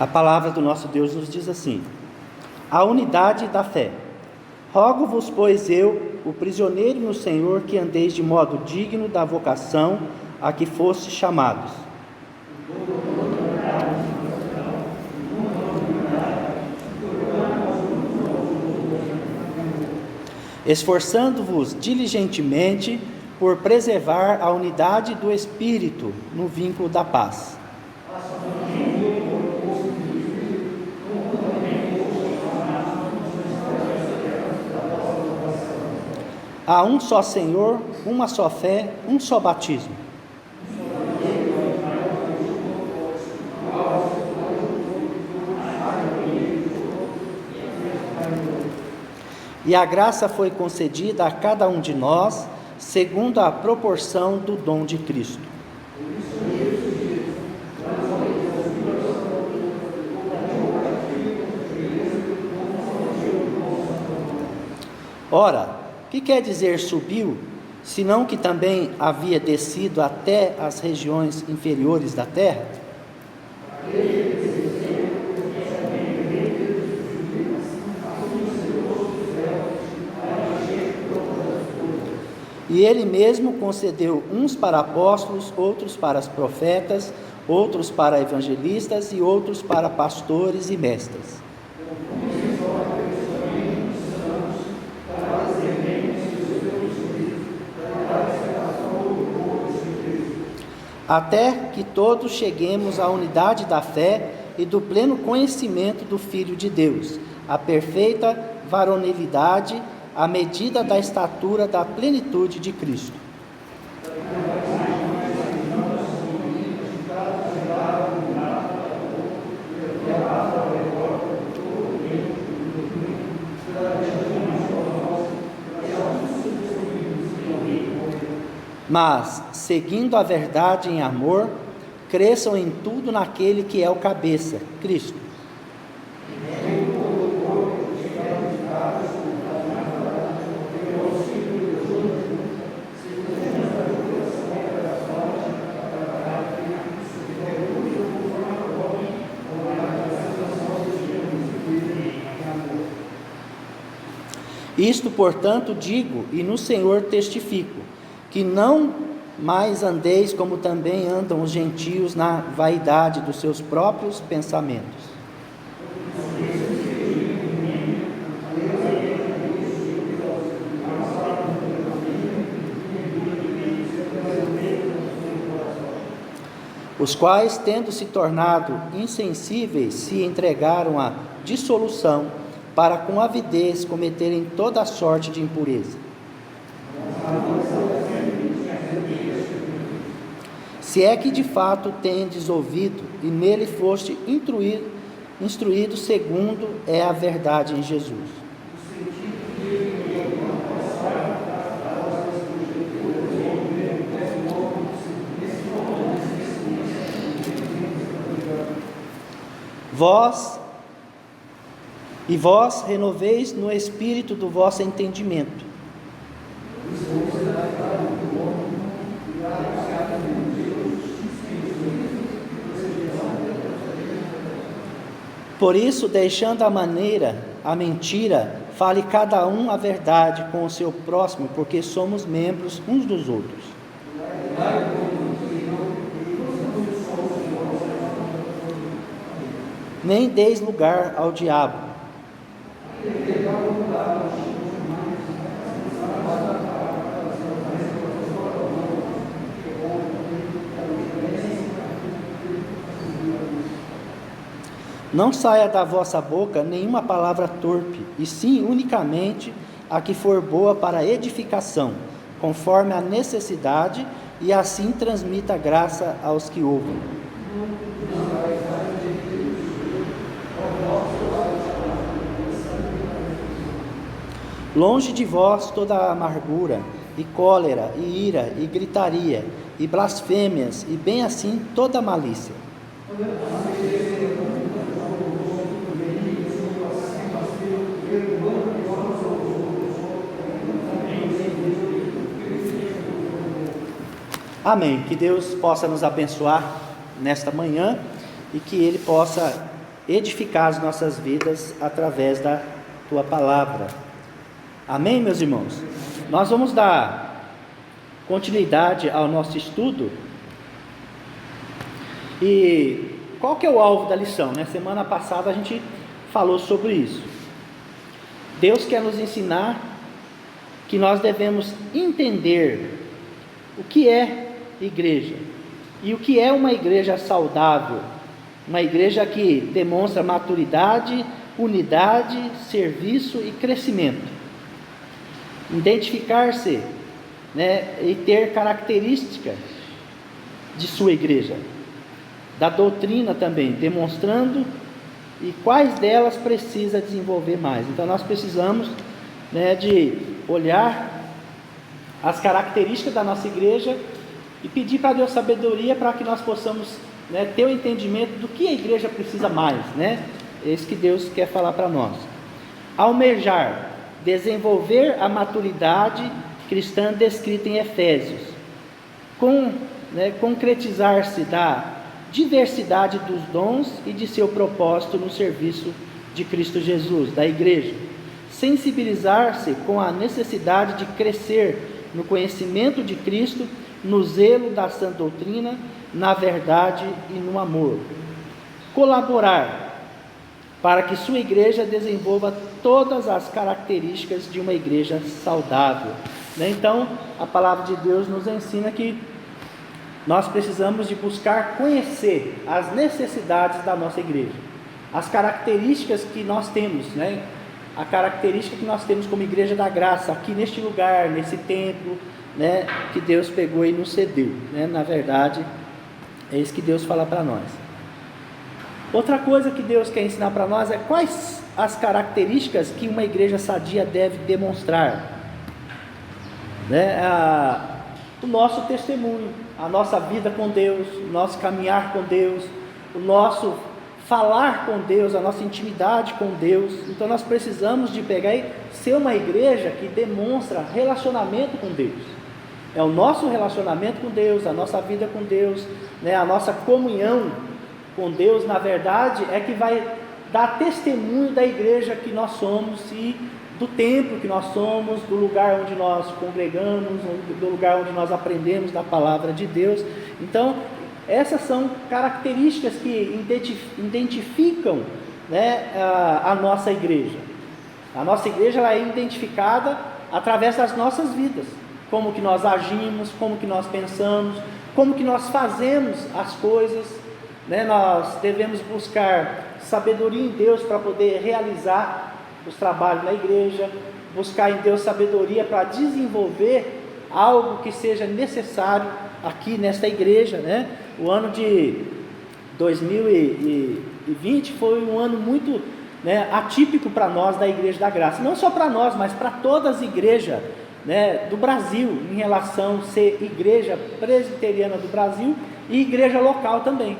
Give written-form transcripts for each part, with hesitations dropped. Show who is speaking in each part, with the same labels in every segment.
Speaker 1: A palavra do nosso Deus nos diz assim: a unidade da fé. Rogo-vos, pois eu, o prisioneiro no Senhor, que andeis de modo digno da vocação a que fostes chamados. Esforçando-vos diligentemente por preservar a unidade do Espírito no vínculo da paz. Há um só Senhor, uma só fé, um só batismo. E a graça foi concedida a cada um de nós, segundo a proporção do dom de Cristo. Ora, que quer dizer subiu, senão que também havia descido até as regiões inferiores da terra? E ele mesmo concedeu uns para apóstolos, outros para profetas, outros para evangelistas e outros para pastores e mestres. Até que todos cheguemos à unidade da fé e do pleno conhecimento do Filho de Deus, à perfeita varonilidade, à medida da estatura da plenitude de Cristo. Mas, seguindo a verdade em amor, cresçam em tudo naquele que é o cabeça, Cristo. Isto, portanto, digo e no Senhor testifico, que não mais andeis como também andam os gentios na vaidade dos seus próprios pensamentos. Os quais, tendo se tornado insensíveis, se entregaram à dissolução, para com avidez cometerem toda a sorte de impureza. Se é que de fato tendes ouvido e nele foste instruído segundo é a verdade em Jesus. Vós renoveis no espírito do vosso entendimento. Por isso, deixando a mentira, fale cada um a verdade com o seu próximo, porque somos membros uns dos outros. Nem deis lugar ao diabo. Não saia da vossa boca nenhuma palavra torpe, e sim unicamente a que for boa para edificação, conforme a necessidade, e assim transmita graça aos que ouvem. Longe de vós toda a amargura, e cólera, e ira, e gritaria, e blasfêmias, e bem assim toda a malícia. Amém. Que Deus possa nos abençoar nesta manhã e que Ele possa edificar as nossas vidas através da Tua Palavra. Amém, meus irmãos? Nós vamos dar continuidade ao nosso estudo. E qual que é o alvo da lição, né? Semana passada a gente falou sobre isso. Deus quer nos ensinar que nós devemos entender o que é igreja e o que é uma igreja saudável, uma igreja que demonstra maturidade, unidade, serviço e crescimento. Identificar-se, né, e ter características de sua igreja, da doutrina também, demonstrando e quais delas precisa desenvolver mais. Então nós precisamos, né, de olhar as características da nossa igreja e pedir para Deus sabedoria para que nós possamos, né, ter o entendimento do que a igreja precisa mais, né? É isso que Deus quer falar para nós. Almejar, desenvolver a maturidade cristã descrita em Efésios, concretizar-se da diversidade dos dons e de seu propósito no serviço de Cristo Jesus, da igreja. Sensibilizar-se com a necessidade de crescer no conhecimento de Cristo, no zelo da sã doutrina, na verdade e no amor. Colaborar para que sua igreja desenvolva todas as características de uma igreja saudável. Então, a palavra de Deus nos ensina que nós precisamos de buscar conhecer as necessidades da nossa igreja, as características que nós temos, né? A característica que nós temos como igreja da graça, aqui neste lugar, nesse templo, né, que Deus pegou e nos cedeu, né? Na verdade, é isso que Deus fala para nós. Outra coisa que Deus quer ensinar para nós é quais as características que uma igreja sadia deve demonstrar, né? O nosso testemunho, a nossa vida com Deus, o nosso caminhar com Deus, o nosso falar com Deus, a nossa intimidade com Deus. Então nós precisamos de pegar e ser uma igreja que demonstra relacionamento com Deus. É o nosso relacionamento com Deus, a nossa vida com Deus, né? A nossa comunhão com Deus, na verdade, é que vai dar testemunho da igreja que nós somos e do templo que nós somos, do lugar onde nós congregamos, do lugar onde nós aprendemos da palavra de Deus. Então, essas são características que identificam, né, a nossa igreja. A nossa igreja ela é identificada através das nossas vidas, como que nós agimos, como que nós pensamos, como que nós fazemos as coisas, né? Nós devemos buscar sabedoria em Deus para poder realizar os trabalhos na igreja, buscar em Deus sabedoria para desenvolver algo que seja necessário aqui nesta igreja, né? O ano de 2020 foi um ano muito, né, atípico para nós da Igreja da Graça, não só para nós, mas para todas as igrejas, né, do Brasil, em relação a ser igreja presbiteriana do Brasil e igreja local também,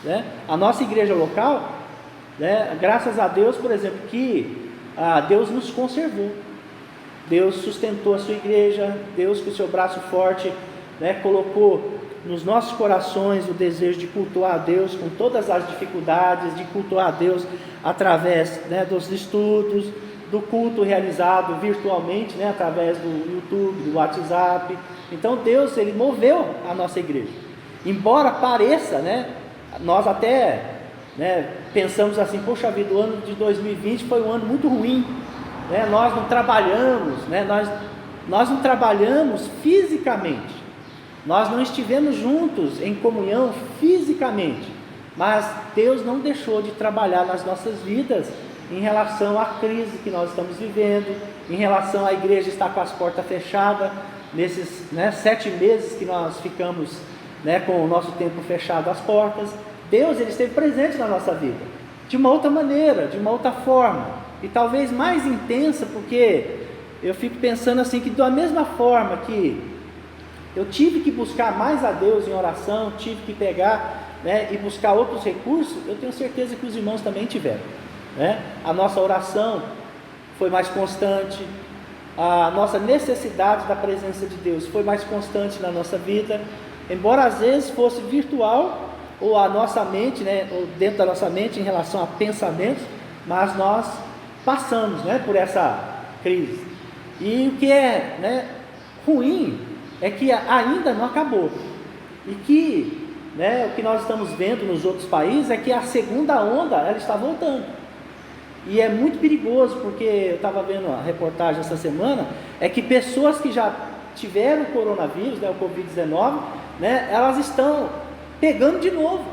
Speaker 1: né? A nossa igreja local, né, graças a Deus, por exemplo, que Deus nos conservou, Deus sustentou a sua igreja, Deus com o seu braço forte, né, colocou nos nossos corações o desejo de cultuar a Deus com todas as dificuldades, de cultuar a Deus através, né, dos estudos, do culto realizado virtualmente, né, através do YouTube, do WhatsApp. Então Deus, Ele moveu a nossa igreja, embora pareça, né, nós até, né, pensamos assim, poxa vida, o ano de 2020 foi um ano muito ruim, né? Nós não trabalhamos, né? nós não trabalhamos fisicamente, nós não estivemos juntos em comunhão fisicamente, mas Deus não deixou de trabalhar nas nossas vidas em relação à crise que nós estamos vivendo, em relação à igreja estar com as portas fechadas, nesses, né, 7 meses que nós ficamos, né, com o nosso templo fechado às portas. Deus, Ele esteve presente na nossa vida, de uma outra maneira, de uma outra forma, e talvez mais intensa, porque eu fico pensando assim, que da mesma forma que eu tive que buscar mais a Deus em oração, tive que pegar, né, e buscar outros recursos, eu tenho certeza que os irmãos também tiveram, né? A nossa oração foi mais constante, a nossa necessidade da presença de Deus foi mais constante na nossa vida, embora às vezes fosse virtual, ou a nossa mente, né, ou dentro da nossa mente em relação a pensamentos, mas nós passamos, né, por essa crise. E o que é, né, ruim é que ainda não acabou. E que, né, o que nós estamos vendo nos outros países é que a segunda onda ela está voltando. E é muito perigoso, porque eu estava vendo a reportagem essa semana, é que pessoas que já tiveram o coronavírus, né, o Covid-19, né, elas estão pegando de novo.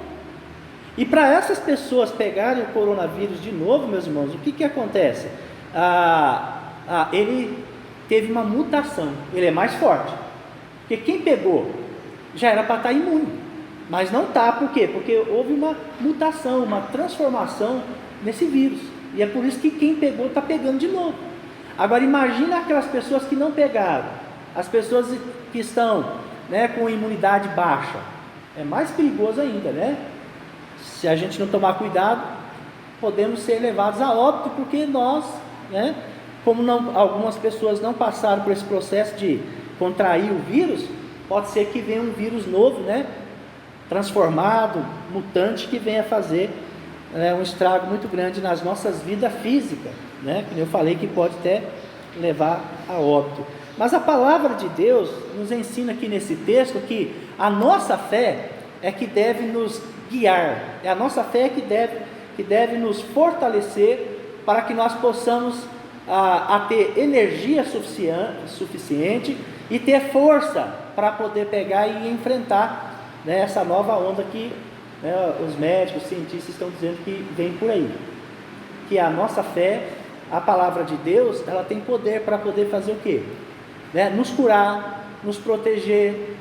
Speaker 1: E para essas pessoas pegarem o coronavírus de novo, meus irmãos, o que acontece? Ele teve uma mutação, ele é mais forte. Porque quem pegou já era para estar imune, mas não está. Por quê? Porque houve uma mutação, uma transformação nesse vírus. E é por isso que quem pegou está pegando de novo. Agora imagina aquelas pessoas que não pegaram, as pessoas que estão, né, com imunidade baixa. É mais perigoso ainda, né? Se a gente não tomar cuidado, podemos ser levados a óbito, porque nós, né, como algumas pessoas não passaram por esse processo de contrair o vírus, pode ser que venha um vírus novo, né, transformado, mutante, que venha fazer um estrago muito grande nas nossas vidas físicas, né, como eu falei, que pode até levar a óbito. Mas a palavra de Deus nos ensina aqui nesse texto que a nossa fé é que deve nos guiar, é a nossa fé que deve nos fortalecer para que nós possamos ter energia suficiente e ter força para poder pegar e enfrentar, né, essa nova onda que, né, os médicos, os cientistas estão dizendo que vem por aí. Que a nossa fé, a palavra de Deus, ela tem poder para poder fazer o quê? Né? Nos curar, nos proteger,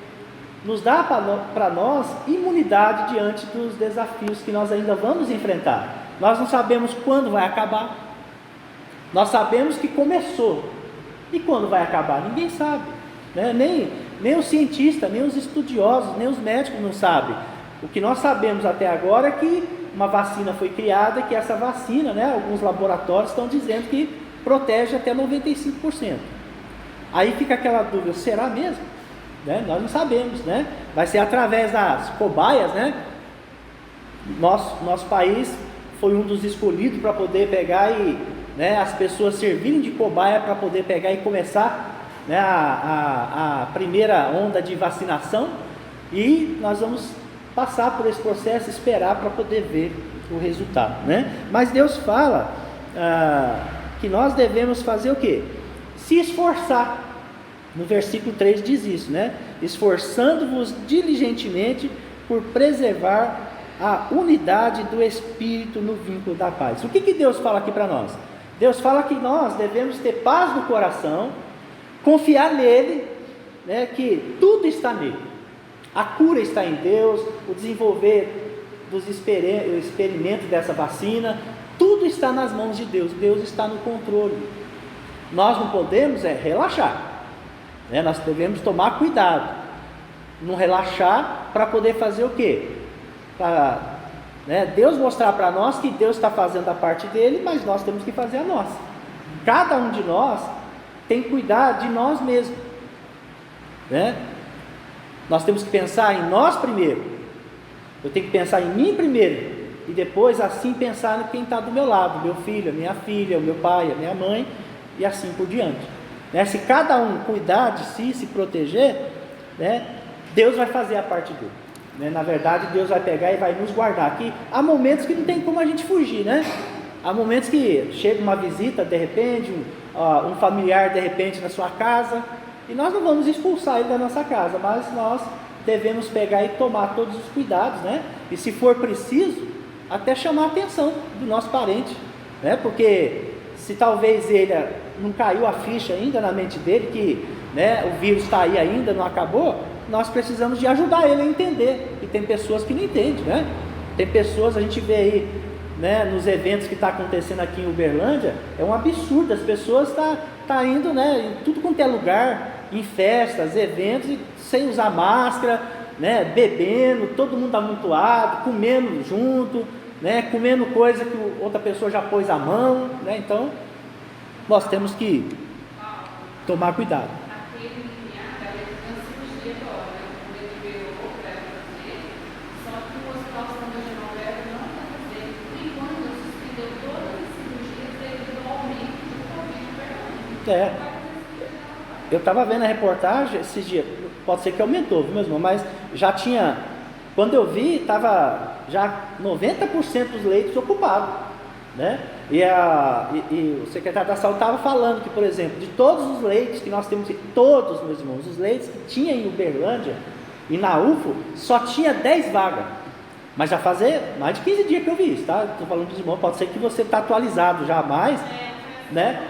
Speaker 1: nos dá para nós imunidade diante dos desafios que nós ainda vamos enfrentar. Nós não sabemos quando vai acabar, nós sabemos que começou, e quando vai acabar? Ninguém sabe, né? Nem os cientistas, nem os estudiosos, nem os médicos não sabem. O que nós sabemos até agora é que uma vacina foi criada, que essa vacina, né, alguns laboratórios estão dizendo que protege até 95%. Aí fica aquela dúvida, será mesmo? Né? Nós não sabemos, né? Vai ser através das cobaias, né? Nosso país foi um dos escolhidos para poder pegar e, né, as pessoas servirem de cobaia para poder pegar e começar, né, a primeira onda de vacinação, e nós vamos passar por esse processo, esperar para poder ver o resultado, né? Mas Deus fala que nós devemos fazer o quê? Se esforçar. No versículo 3 diz isso, né? Esforçando-vos diligentemente por preservar a unidade do Espírito no vínculo da paz. O que Deus fala aqui para nós? Deus fala que nós devemos ter paz no coração, confiar nele, né, que tudo está nele. A cura está em Deus, o desenvolver dos experimentos dessa vacina, tudo está nas mãos de Deus. Deus está no controle. Nós não podemos relaxar, né? Nós devemos tomar cuidado, não relaxar, para poder fazer o quê? Para, né, Deus mostrar para nós que Deus está fazendo a parte dele, mas nós temos que fazer a nossa. Cada um de nós tem que cuidar de nós mesmos, né? Nós temos que pensar em nós primeiro. Eu tenho que pensar em mim primeiro, e depois assim pensar em quem está do meu lado, meu filho, a minha filha, o meu pai, a minha mãe, e assim por diante, né? Se cada um cuidar de si, se proteger, né, Deus vai fazer a parte dele, né? Na verdade, Deus vai pegar e vai nos guardar. Aqui há momentos que não tem como a gente fugir, né? Há momentos que chega uma visita de repente, um familiar de repente na sua casa, e nós não vamos expulsar ele da nossa casa, mas nós devemos pegar e tomar todos os cuidados, né? E se for preciso, até chamar a atenção do nosso parente, né? Porque se talvez ele não caiu a ficha ainda na mente dele que, né, o vírus está aí ainda, não acabou, nós precisamos de ajudar ele a entender. E tem pessoas que não entendem, né? Tem pessoas, a gente vê aí, né, nos eventos que está acontecendo aqui em Uberlândia, é um absurdo. As pessoas tá indo, né, em tudo quanto é lugar, em festas, eventos, sem usar máscara, né, bebendo, todo mundo amontoado, comendo junto, né, comendo coisa que outra pessoa já pôs a mão, né? Então nós temos que tomar cuidado. É, eu estava vendo a reportagem esses dias, pode ser que aumentou, viu, meu irmão? Mas já tinha, quando eu vi, estava já 90% dos leitos ocupados, né? E o secretário da saúde estava falando que, por exemplo, de todos os leitos que nós temos, todos, meus irmãos, os leitos que tinha em Uberlândia e na UFO, só tinha 10 vagas. Mas já fazia mais de 15 dias que eu vi isso, tá? Estou falando dos irmãos, pode ser que você está atualizado já mais, né?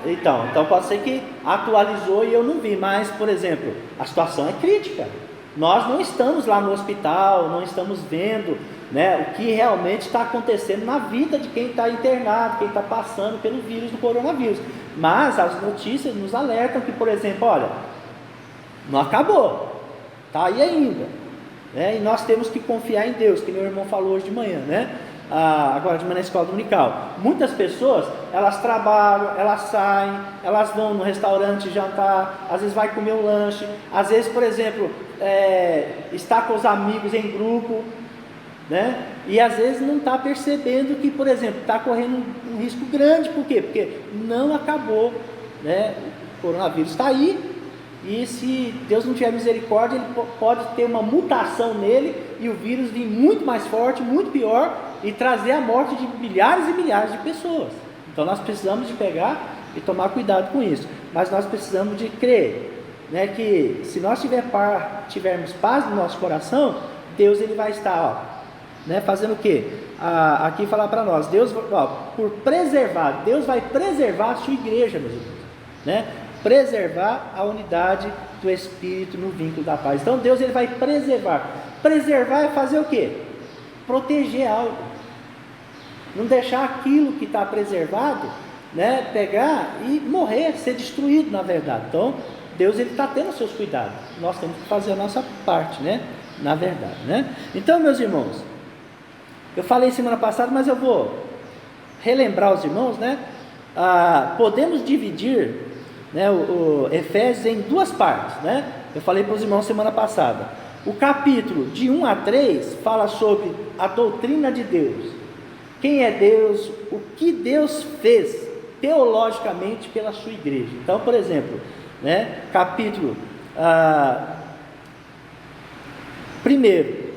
Speaker 1: Então pode ser que atualizou e eu não vi, mas, por exemplo, a situação é crítica. Nós não estamos lá no hospital, não estamos vendo, né, o que realmente está acontecendo na vida de quem está internado, quem está passando pelo vírus do coronavírus. Mas as notícias nos alertam que, por exemplo, olha, não acabou, está aí ainda, né? E nós temos que confiar em Deus, que meu irmão falou hoje de manhã, né? Agora de manhã na escola dominical. Muitas pessoas, elas trabalham, elas saem, elas vão no restaurante jantar, às vezes vai comer um lanche, às vezes, por exemplo, está com os amigos em grupo, né? E às vezes não está percebendo que, por exemplo, está correndo um risco grande. Por quê? Porque não acabou, né? O coronavírus está aí. E se Deus não tiver misericórdia, ele pode ter uma mutação nele e o vírus vir muito mais forte, muito pior, e trazer a morte de milhares e milhares de pessoas. Então nós precisamos de pegar e tomar cuidado com isso. Mas nós precisamos de crer, né, que se nós tivermos paz no nosso coração, Deus ele vai estar, né, fazendo o quê? Aqui falar para nós, Deus, por preservar, Deus vai preservar a sua igreja, meus irmãos, né? Preservar a unidade do Espírito no vínculo da paz. Então Deus ele vai preservar. Preservar é fazer o quê? Proteger algo. Não deixar aquilo que está preservado, né, pegar e morrer, ser destruído, na verdade. Então Deus ele está tendo os seus cuidados. Nós temos que fazer a nossa parte, né? Na verdade, né? Então, meus irmãos, eu falei semana passada, mas eu vou relembrar os irmãos, né? Podemos dividir, né, o Efésios em duas partes, né? Eu falei para os irmãos semana passada. O capítulo de 1 a 3 fala sobre a doutrina de Deus. Quem é Deus? O que Deus fez teologicamente pela sua igreja. Então, por exemplo, né, capítulo primeiro,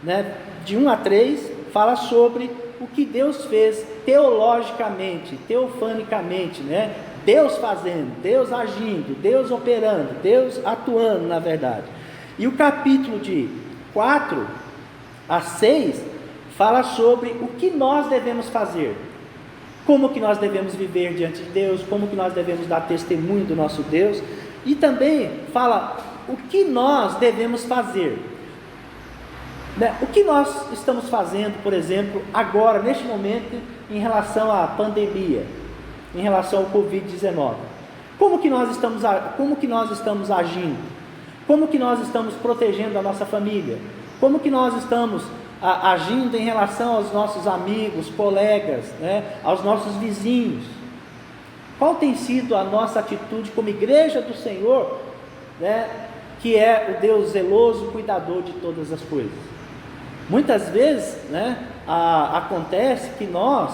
Speaker 1: né, de 1 a 3 fala sobre o que Deus fez teologicamente, teofanicamente, né? Deus fazendo, Deus agindo, Deus operando, Deus atuando, na verdade. E o capítulo de 4 a 6 fala sobre o que nós devemos fazer, como que nós devemos viver diante de Deus, como que nós devemos dar testemunho do nosso Deus, e também fala o que nós devemos fazer, né? O que nós estamos fazendo, por exemplo, agora, neste momento, em relação à pandemia, em relação ao Covid-19, como que nós estamos agindo, como que nós estamos protegendo a nossa família, como que nós estamos agindo em relação aos nossos amigos, colegas, né, aos nossos vizinhos, qual tem sido a nossa atitude como igreja do Senhor, né, que é o Deus zeloso, cuidador de todas as coisas. Muitas vezes, né, acontece que nós,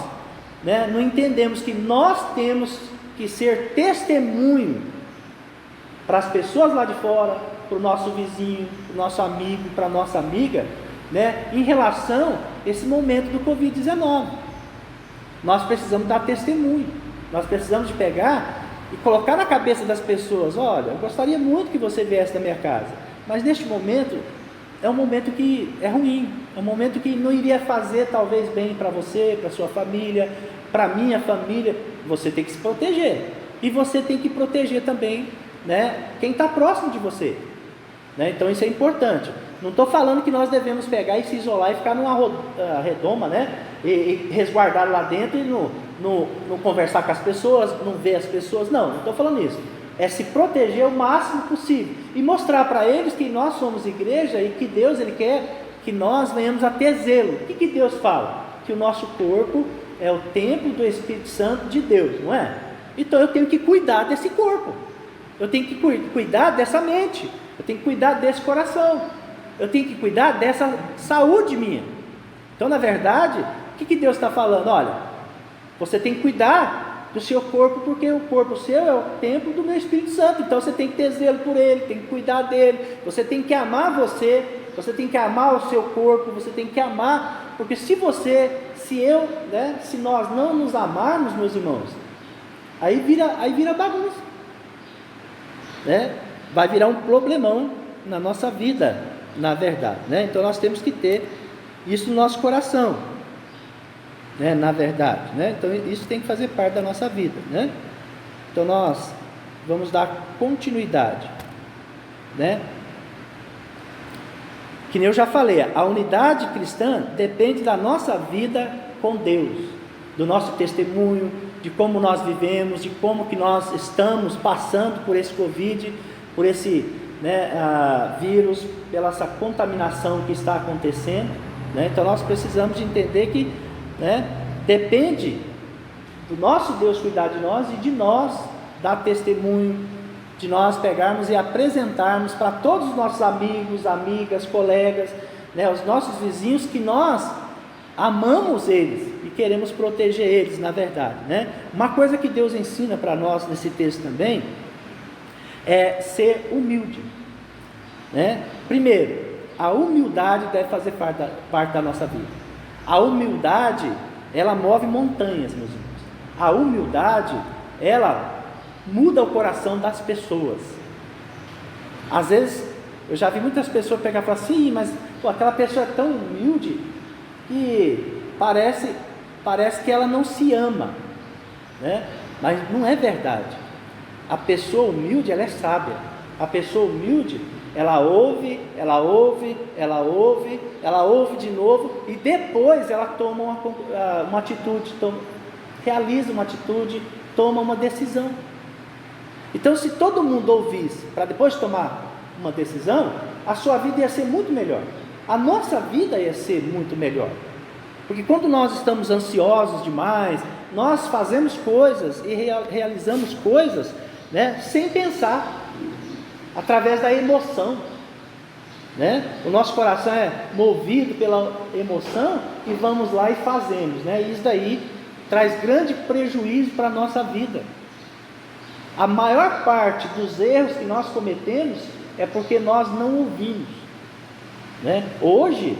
Speaker 1: né, não entendemos que nós temos que ser testemunho para as pessoas lá de fora, para o nosso vizinho, para o nosso amigo, para a nossa amiga, né, em relação a esse momento do Covid-19. Nós precisamos dar testemunho, nós precisamos de pegar e colocar na cabeça das pessoas: olha, eu gostaria muito que você viesse da minha casa, mas neste momento é um momento que é ruim, é um momento que não iria fazer talvez bem para você, para sua família, para minha família. Você tem que se proteger, e você tem que proteger também, né, quem está próximo de você, né? Então isso é importante. Não estou falando que nós devemos pegar e se isolar e ficar numa redoma, né, e resguardar lá dentro e não conversar com as pessoas, não ver as pessoas. Não estou falando isso. É se proteger o máximo possível e mostrar para eles que nós somos igreja e que Deus ele quer que nós venhamos a ter zelo. O que Deus fala? Que o nosso corpo é o templo do Espírito Santo de Deus, não é? Então eu tenho que cuidar desse corpo, eu tenho que cuidar dessa mente, eu tenho que cuidar desse coração, eu tenho que cuidar dessa saúde minha. Então, na verdade, o que Deus está falando? Olha, você tem que cuidar do seu corpo, porque o corpo seu é o templo do meu Espírito Santo. Então você tem que ter zelo por ele, tem que cuidar dele, você tem que amar você tem que amar o seu corpo, você tem que amar, porque se nós não nos amarmos, meus irmãos, aí vira bagunça, né? Vai virar um problemão na nossa vida, na verdade, né? Então nós temos que ter isso no nosso coração, né? Na verdade, né? Então isso tem que fazer parte da nossa vida, né? Então nós vamos dar continuidade, né? Que nem eu já falei, a unidade cristã depende da nossa vida com Deus, do nosso testemunho, de como nós vivemos, de como que nós estamos passando por esse Covid, por esse vírus, pela essa contaminação que está acontecendo, né? Então nós precisamos de entender que, né, depende do nosso Deus cuidar de nós e de nós dar testemunho, de nós pegarmos e apresentarmos para todos os nossos amigos, amigas, colegas, né, os nossos vizinhos, que nós amamos eles e queremos proteger eles, na verdade, né? Uma coisa que Deus ensina para nós nesse texto também é ser humilde, né? Primeiro, a humildade deve fazer parte da nossa vida. A humildade, ela move montanhas, meus irmãos. A humildade, ela muda o coração das pessoas. Às vezes, eu já vi muitas pessoas pegar e falar assim, mas aquela pessoa é tão humilde que parece que ela não se ama, né? Mas não é verdade. A pessoa humilde, ela é sábia. A pessoa humilde, ela ouve de novo, e depois ela toma uma atitude, realiza uma atitude, toma uma decisão. Então, se todo mundo ouvisse para depois tomar uma decisão, a sua vida ia ser muito melhor, a nossa vida ia ser muito melhor. Porque quando nós estamos ansiosos demais, nós fazemos coisas e realizamos coisas, né, sem pensar, através da emoção, né? O nosso coração é movido pela emoção e vamos lá e fazemos, né? Isso daí traz grande prejuízo para a nossa vida. A maior parte dos erros que nós cometemos é porque nós não ouvimos, né? Hoje,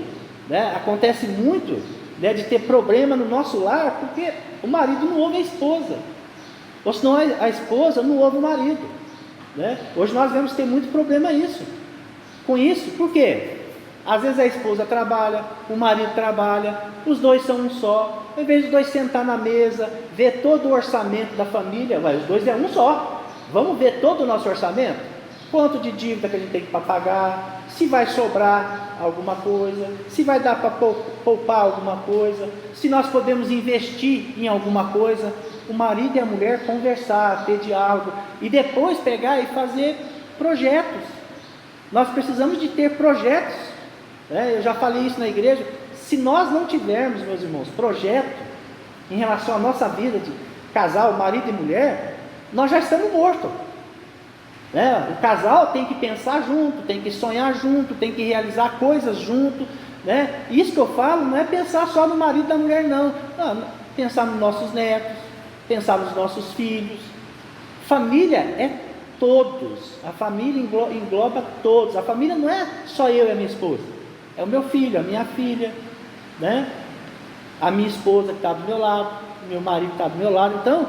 Speaker 1: né, acontece muito, né, de ter problema no nosso lar porque o marido não ouve a esposa, ou senão a esposa não ouve o marido, né? Hoje nós vemos ter muito problema com isso, por quê? Às vezes a esposa trabalha, o marido trabalha, os dois são um só. Em vez dos dois sentar na mesa, ver todo o orçamento da família, os dois é um só. Vamos ver todo o nosso orçamento? Quanto de dívida que a gente tem para pagar, se vai sobrar alguma coisa, se vai dar para poupar alguma coisa, se nós podemos investir em alguma coisa. O marido e a mulher conversar, ter diálogo, e depois pegar e fazer projetos. Nós precisamos de ter projetos, né? Eu já falei isso na igreja. Se nós não tivermos, meus irmãos, projeto em relação à nossa vida de casal, marido e mulher, nós já estamos mortos, né? O casal tem que pensar junto, tem que sonhar junto, tem que realizar coisas junto, né? Isso que eu falo não é pensar só no marido e na mulher, não. Pensar nos nossos netos, pensar nos nossos filhos. Família é todos, a família engloba todos. A família não é só eu e a minha esposa, é o meu filho, a minha filha, né? A minha esposa que está do meu lado, o meu marido que está do meu lado. Então,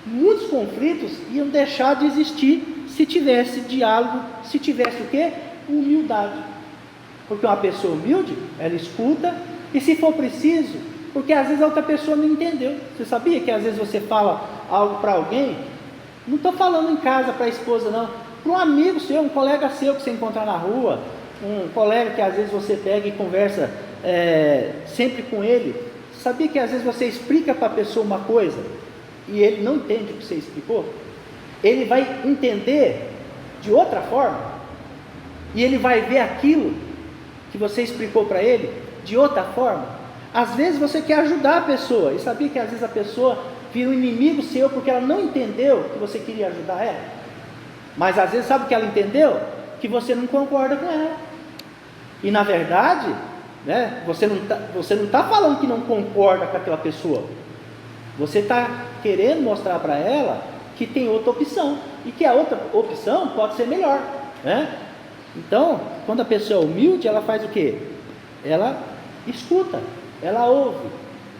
Speaker 1: muitos conflitos iam deixar de existir se tivesse diálogo, se tivesse o quê? Humildade. Porque uma pessoa humilde, ela escuta, e se for preciso, porque às vezes a outra pessoa não entendeu. Você sabia que às vezes você fala algo para alguém, não estou falando em casa para a esposa não, para um amigo seu, um colega seu que você encontrar na rua, um colega que às vezes você pega e conversa sempre com ele. Sabia que às vezes você explica para a pessoa uma coisa e ele não entende o que você explicou? Ele vai entender de outra forma, e ele vai ver aquilo que você explicou para ele de outra forma. Às vezes você quer ajudar a pessoa, e sabia que às vezes a pessoa vira um inimigo seu porque ela não entendeu que você queria ajudar ela. Mas às vezes sabe o que ela entendeu? Que você não concorda com ela. E na verdade, né, você não está falando que não concorda com aquela pessoa. Você está querendo mostrar para ela que tem outra opção, e que a outra opção pode ser melhor, né? Então, quando a pessoa é humilde, ela faz o quê? Ela escuta, ela ouve,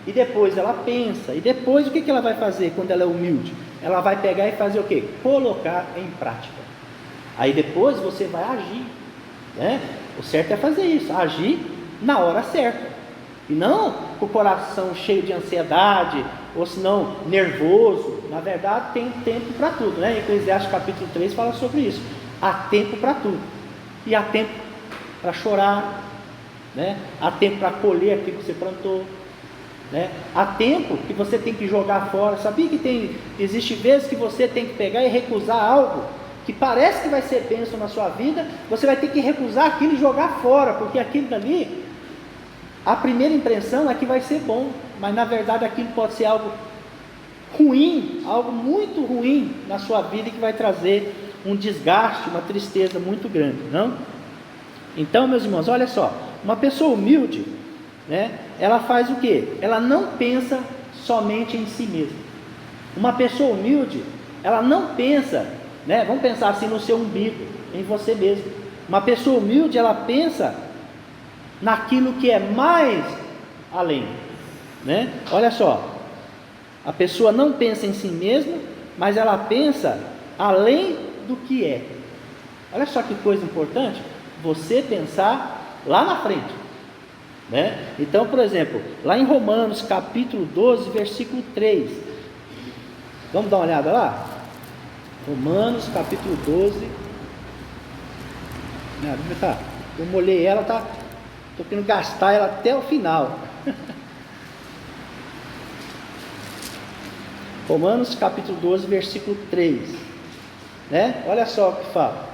Speaker 1: e depois ela pensa, e depois o que ela vai fazer quando ela é humilde? Ela vai pegar e fazer o quê? Colocar em prática. Aí depois você vai agir, né? O certo é fazer isso, agir na hora certa, e não com o coração cheio de ansiedade, ou senão nervoso. Na verdade tem tempo para tudo, né? Eclesiastes capítulo 3 fala sobre isso. Há tempo para tudo, e há tempo para chorar, né? Há tempo para colher aquilo que você plantou, né? Há tempo que você tem que jogar fora. Sabia que existe vezes que você tem que pegar e recusar algo que parece que vai ser bênção na sua vida, você vai ter que recusar aquilo e jogar fora, porque aquilo dali, a primeira impressão é que vai ser bom, mas na verdade aquilo pode ser algo ruim, algo muito ruim na sua vida, e que vai trazer um desgaste, uma tristeza muito grande, não? Então, meus irmãos, olha só, uma pessoa humilde, né, ela faz o quê? Ela não pensa somente em si mesma. Uma pessoa humilde, ela não pensa, né, vamos pensar assim no seu umbigo, em você mesmo. Uma pessoa humilde, ela pensa naquilo que é mais além, né? Olha só, a pessoa não pensa em si mesma, mas ela pensa além do que é. Olha só que coisa importante, você pensar lá na frente, né? Então, por exemplo, lá em Romanos capítulo 12, versículo 3, vamos dar uma olhada lá? Romanos capítulo 12, eu molhei ela, estou querendo gastar ela até o final. Romanos capítulo 12, versículo 3, né? Olha só o que fala: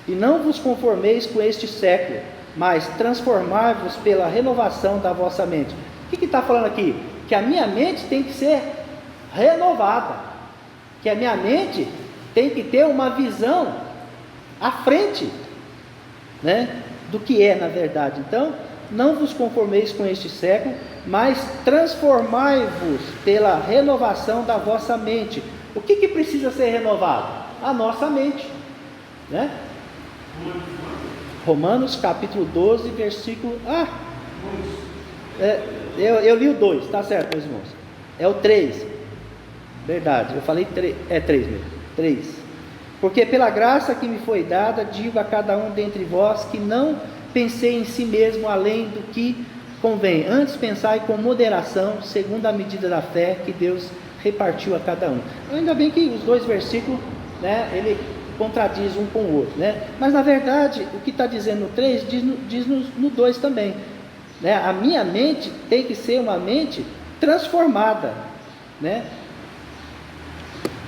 Speaker 1: e não vos conformeis com este século, mas transformai-vos pela renovação da vossa mente. O que está falando aqui? Que a minha mente tem que ser renovada, que a minha mente tem que ter uma visão à frente, né, do que é na verdade. Então, não vos conformeis com este século, mas transformai-vos pela renovação da vossa mente. O que precisa ser renovado? A nossa mente, né? Romanos capítulo 12, versículo... eu li o 2, tá certo, meus irmãos? É o 3, verdade, eu falei 3, é 3 mesmo, 3. Porque pela graça que me foi dada, digo a cada um dentre vós, que não pensei em si mesmo além do que convém, antes pensai com moderação, segundo a medida da fé que Deus repartiu a cada um. Ainda bem que os dois versículos, né, ele contradiz um com o outro, né? Mas na verdade, o que está dizendo no 3, diz no 2 também, né? A minha mente tem que ser uma mente transformada, né?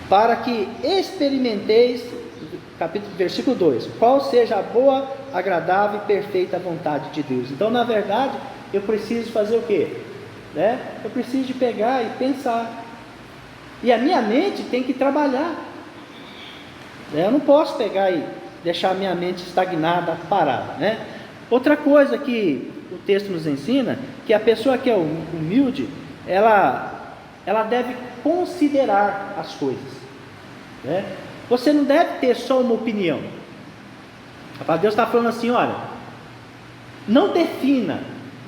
Speaker 1: Para que experimenteis, versículo 2, qual seja a boa, agradável e perfeita vontade de Deus. Então, na verdade, eu preciso fazer o quê? Né? Eu preciso de pegar e pensar, e a minha mente tem que trabalhar. Eu não posso pegar e deixar a minha mente estagnada, parada, né? Outra coisa que o texto nos ensina, que a pessoa que é humilde, ela deve considerar as coisas, né? Você não deve ter só uma opinião. Deus está falando assim, olha, não defina,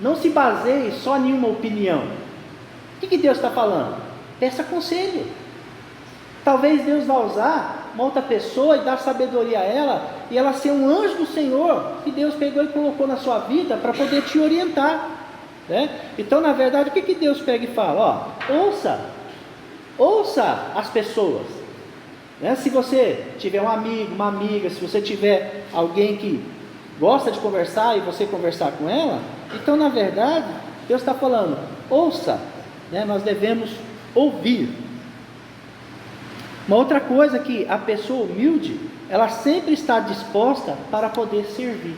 Speaker 1: não se baseie só em uma opinião. O que Deus está falando? Peça conselho. Talvez Deus vá usar uma outra pessoa e dar sabedoria a ela, e ela ser um anjo do Senhor, que Deus pegou e colocou na sua vida para poder te orientar, né? Então, na verdade, o que Deus pega e fala? Ouça as pessoas, né? Se você tiver um amigo, uma amiga, se você tiver alguém que gosta de conversar e você conversar com ela, então, na verdade, Deus está falando, ouça, né? Nós devemos ouvir. Uma outra coisa que a pessoa humilde, ela sempre está disposta para poder servir,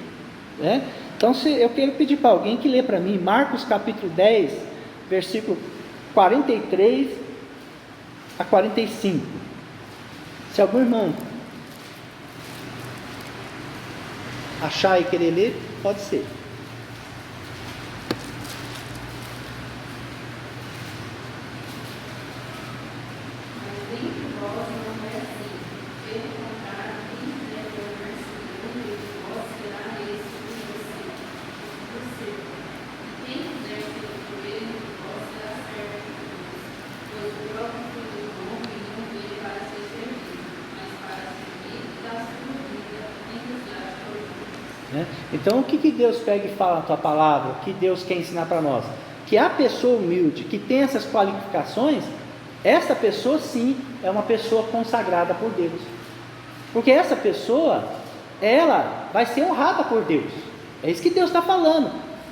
Speaker 1: né? Então, eu quero pedir para alguém que lê para mim Marcos capítulo 10, versículo 43 a 45. Se algum irmão achar e querer ler, pode ser. né? Então o que Deus pega e fala na tua palavra, o que Deus quer ensinar para nós? Que a pessoa humilde, que tem essas qualificações, essa pessoa sim é uma pessoa consagrada por Deus, porque essa pessoa, ela vai ser honrada por Deus. É isso que Deus está falando.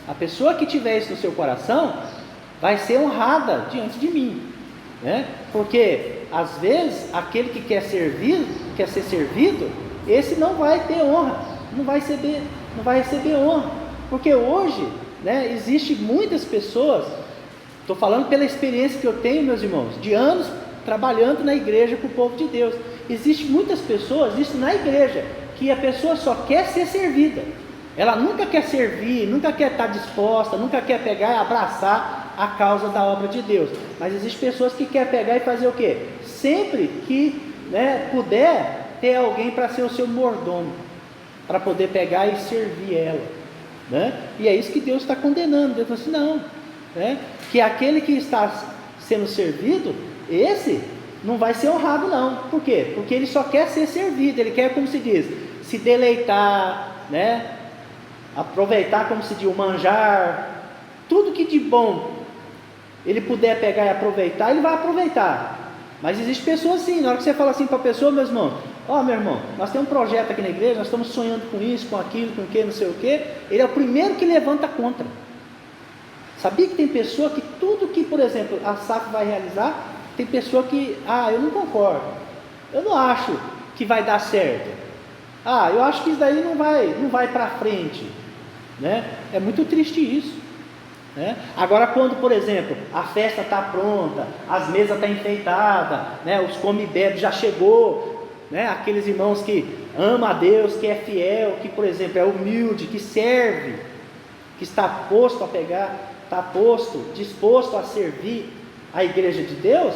Speaker 1: A pessoa que tiver isso no seu coração vai ser honrada diante de mim, né? Porque às vezes aquele que quer ser servido, esse não vai ter honra, não vai receber honra, porque hoje, né, existe muitas pessoas. Estou falando pela experiência que eu tenho, meus irmãos, de anos trabalhando na igreja com o povo de Deus. Existem muitas pessoas, isso na igreja, que a pessoa só quer ser servida. Ela nunca quer servir, nunca quer estar disposta, nunca quer pegar e abraçar a causa da obra de Deus. Mas existem pessoas que querem pegar e fazer o quê? Sempre que, né, puder, ter alguém para ser o seu mordomo, para poder pegar e servir ela, né? E é isso que Deus está condenando. Deus falou assim, não, né? Que aquele que está sendo servido, esse não vai ser honrado não. Por quê? Porque ele só quer ser servido, ele quer, como se diz, se deleitar, né? Aproveitar, como se diz, o manjar, tudo que de bom ele puder pegar e aproveitar, ele vai aproveitar. Mas existe pessoas assim, na hora que você fala assim para a pessoa, meu irmão, ó, meu irmão, nós temos um projeto aqui na igreja, nós estamos sonhando com isso, com aquilo, com o que, não sei o que, ele é o primeiro que levanta contra. Sabia que tem pessoa que tudo que, por exemplo, a SAF vai realizar, tem pessoa que, eu não concordo, eu não acho que vai dar certo, eu acho que isso daí não vai para frente, né? É muito triste isso, né? Agora quando, por exemplo, a festa está pronta, as mesas estão enfeitadas, né? Os come e bebe já chegou, né? Aqueles irmãos que amam a Deus, que é fiel, que, por exemplo, é humilde, que serve, que está posto a pegar, disposto a servir a igreja de Deus,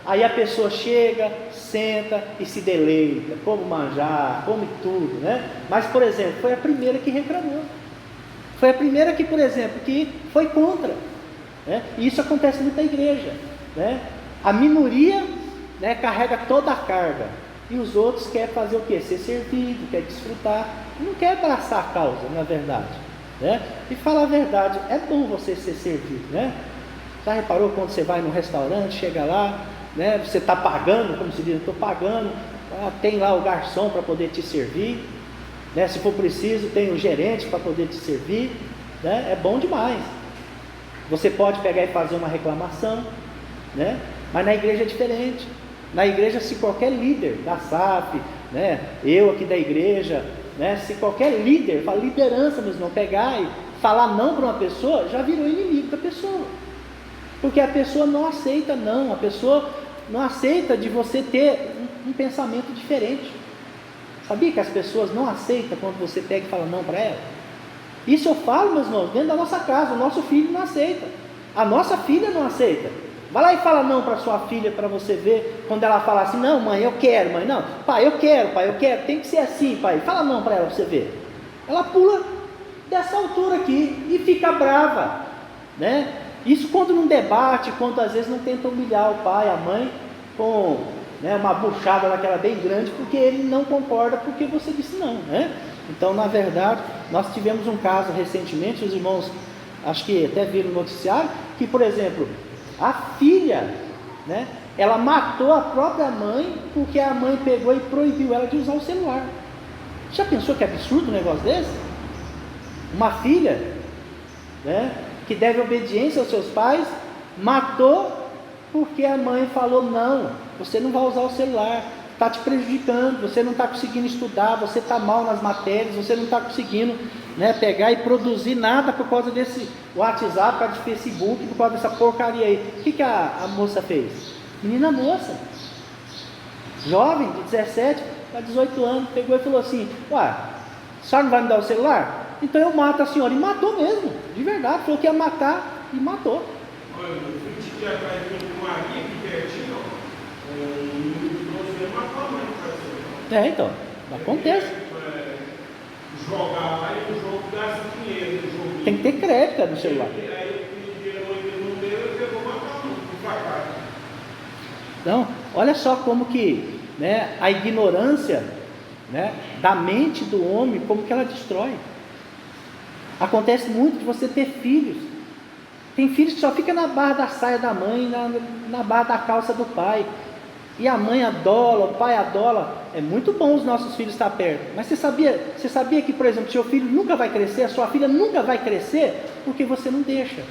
Speaker 1: aí a pessoa chega, senta e se deleita, come manjar, come tudo, né? Mas, por exemplo, foi a primeira que reclamou, foi a primeira que, por exemplo, que foi contra, né? E isso acontece muito na igreja, né? A minoria, né, carrega toda a carga, e os outros querem fazer o quê? Ser servido, quer desfrutar, não quer abraçar a causa, na verdade, né? E falar a verdade, é bom você ser servido, né? Já reparou quando você vai num restaurante, chega lá, né, você está pagando, como se diz, estou pagando, tem lá o garçom para poder te servir, né, se for preciso tem o gerente para poder te servir, né, é bom demais. Você pode pegar e fazer uma reclamação, né, mas na igreja é diferente. Na igreja, se qualquer líder da SAP, né, eu aqui da igreja, né, se qualquer líder, fala liderança mesmo, não pegar e falar não para uma pessoa, já virou inimigo da pessoa, porque a pessoa não aceita não, a pessoa não aceita de você ter um pensamento diferente. Sabia que as pessoas não aceitam quando você pega e fala não para ela? Isso eu falo, meus irmãos, dentro da nossa casa, o nosso filho não aceita, a nossa filha não aceita. Vai lá e fala não para sua filha, para você ver, quando ela fala assim, não mãe, eu quero, mãe, não, pai, eu quero, tem que ser assim, pai, fala não para ela, para você ver. Ela pula dessa altura aqui e fica brava, né? Isso quando não debate, quando às vezes não tenta humilhar o pai, a mãe, com, né, uma buchada daquela bem grande, porque ele não concorda, porque você disse não, né? Então, na verdade, nós tivemos um caso recentemente, os irmãos, acho que até viram no noticiário, que, por exemplo, a filha, né, ela matou a própria mãe, porque a mãe pegou e proibiu ela de usar o celular. Já pensou que absurdo um negócio desse? Uma filha, né, que deve obediência aos seus pais, matou porque a mãe falou não, você não vai usar o celular, está te prejudicando, você não está conseguindo estudar, você está mal nas matérias, você não está conseguindo, né, pegar e produzir nada por causa desse WhatsApp, por causa de Facebook, por causa dessa porcaria aí. O que a moça fez? Menina moça, jovem, de 17 a 18 anos, pegou e falou assim, a senhora não vai me dar o celular? Então eu mato a senhora, e matou mesmo, de verdade, falou que ia matar e matou.
Speaker 2: Olha, eu fui te atrás de uma Maria aqui pertinho, você matou a mãe,
Speaker 1: então, acontece.
Speaker 2: Jogar lá e o jogo gasta dinheiro.
Speaker 1: Tem que ter crédito no celular.
Speaker 2: Aí eu pedi dinheiro, a mãe não deu, eu vou matar o papai.
Speaker 1: Então, olha só como que, né, a ignorância, né, da mente do homem, como que ela destrói. Acontece muito de você ter filhos. Tem filhos que só ficam na barra da saia da mãe, na barra da calça do pai. E a mãe adola, o pai adola. É muito bom os nossos filhos estar perto. Mas você sabia que, por exemplo, seu filho nunca vai crescer, a sua filha nunca vai crescer, porque você não deixa.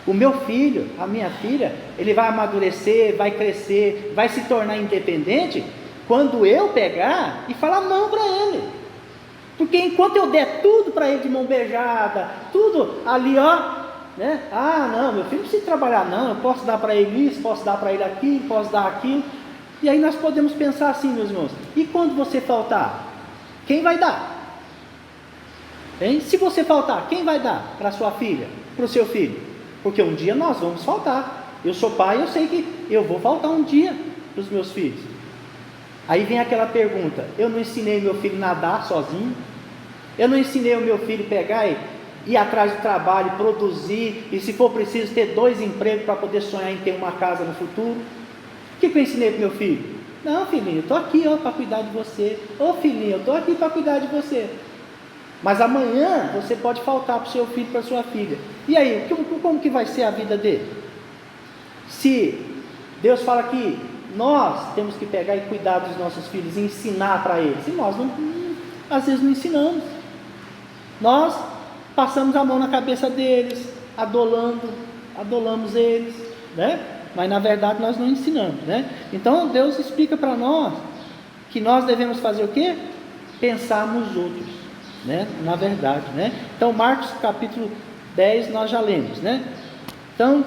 Speaker 1: O meu filho, a minha filha, ele vai amadurecer, vai crescer, vai se tornar independente, quando eu pegar e falar não para ele. Porque enquanto eu der tudo para ele de mão beijada, tudo ali, ó, né? Ah, não, meu filho não precisa trabalhar, não. Eu posso dar para ele isso, posso dar para ele aquilo, posso dar aquilo. E aí nós podemos pensar assim, meus irmãos: e quando você faltar, quem vai dar? Hein? Se você faltar, quem vai dar para sua filha, para o seu filho? Porque um dia nós vamos faltar. Eu sou pai, eu sei que eu vou faltar um dia para os meus filhos. Aí vem aquela pergunta: eu não ensinei meu filho a nadar sozinho? Eu não ensinei o meu filho a pegar e ir atrás do trabalho, produzir, e se for preciso ter 2 empregos para poder sonhar em ter uma casa no futuro? O que eu ensinei para o meu filho? Não, filhinho, eu estou aqui para cuidar de você. Ô filhinho, eu estou aqui para cuidar de você. Mas amanhã você pode faltar para o seu filho, para a sua filha. E aí, como que vai ser a vida dele? Se Deus fala que nós temos que pegar e cuidar dos nossos filhos, e ensinar para eles, e nós às vezes não ensinamos. Nós passamos a mão na cabeça deles, adolamos eles, né? Mas na verdade nós não ensinamos, né? Então Deus explica para nós que nós devemos fazer o quê? Pensar nos outros, né? Na verdade, né? Então Marcos capítulo 10 nós já lemos, né? Então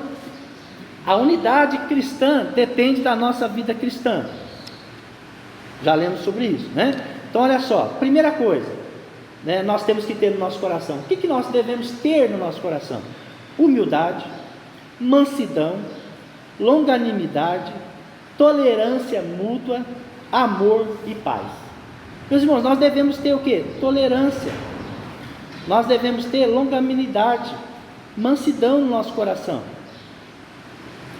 Speaker 1: a unidade cristã depende da nossa vida cristã. Já lemos sobre isso, né? Então olha só, primeira coisa, né, nós temos que ter no nosso coração. O que nós devemos ter no nosso coração? Humildade, mansidão, longanimidade, tolerância mútua, amor e paz. Meus irmãos, nós devemos ter o que? Tolerância. Nós devemos ter longanimidade, mansidão no nosso coração.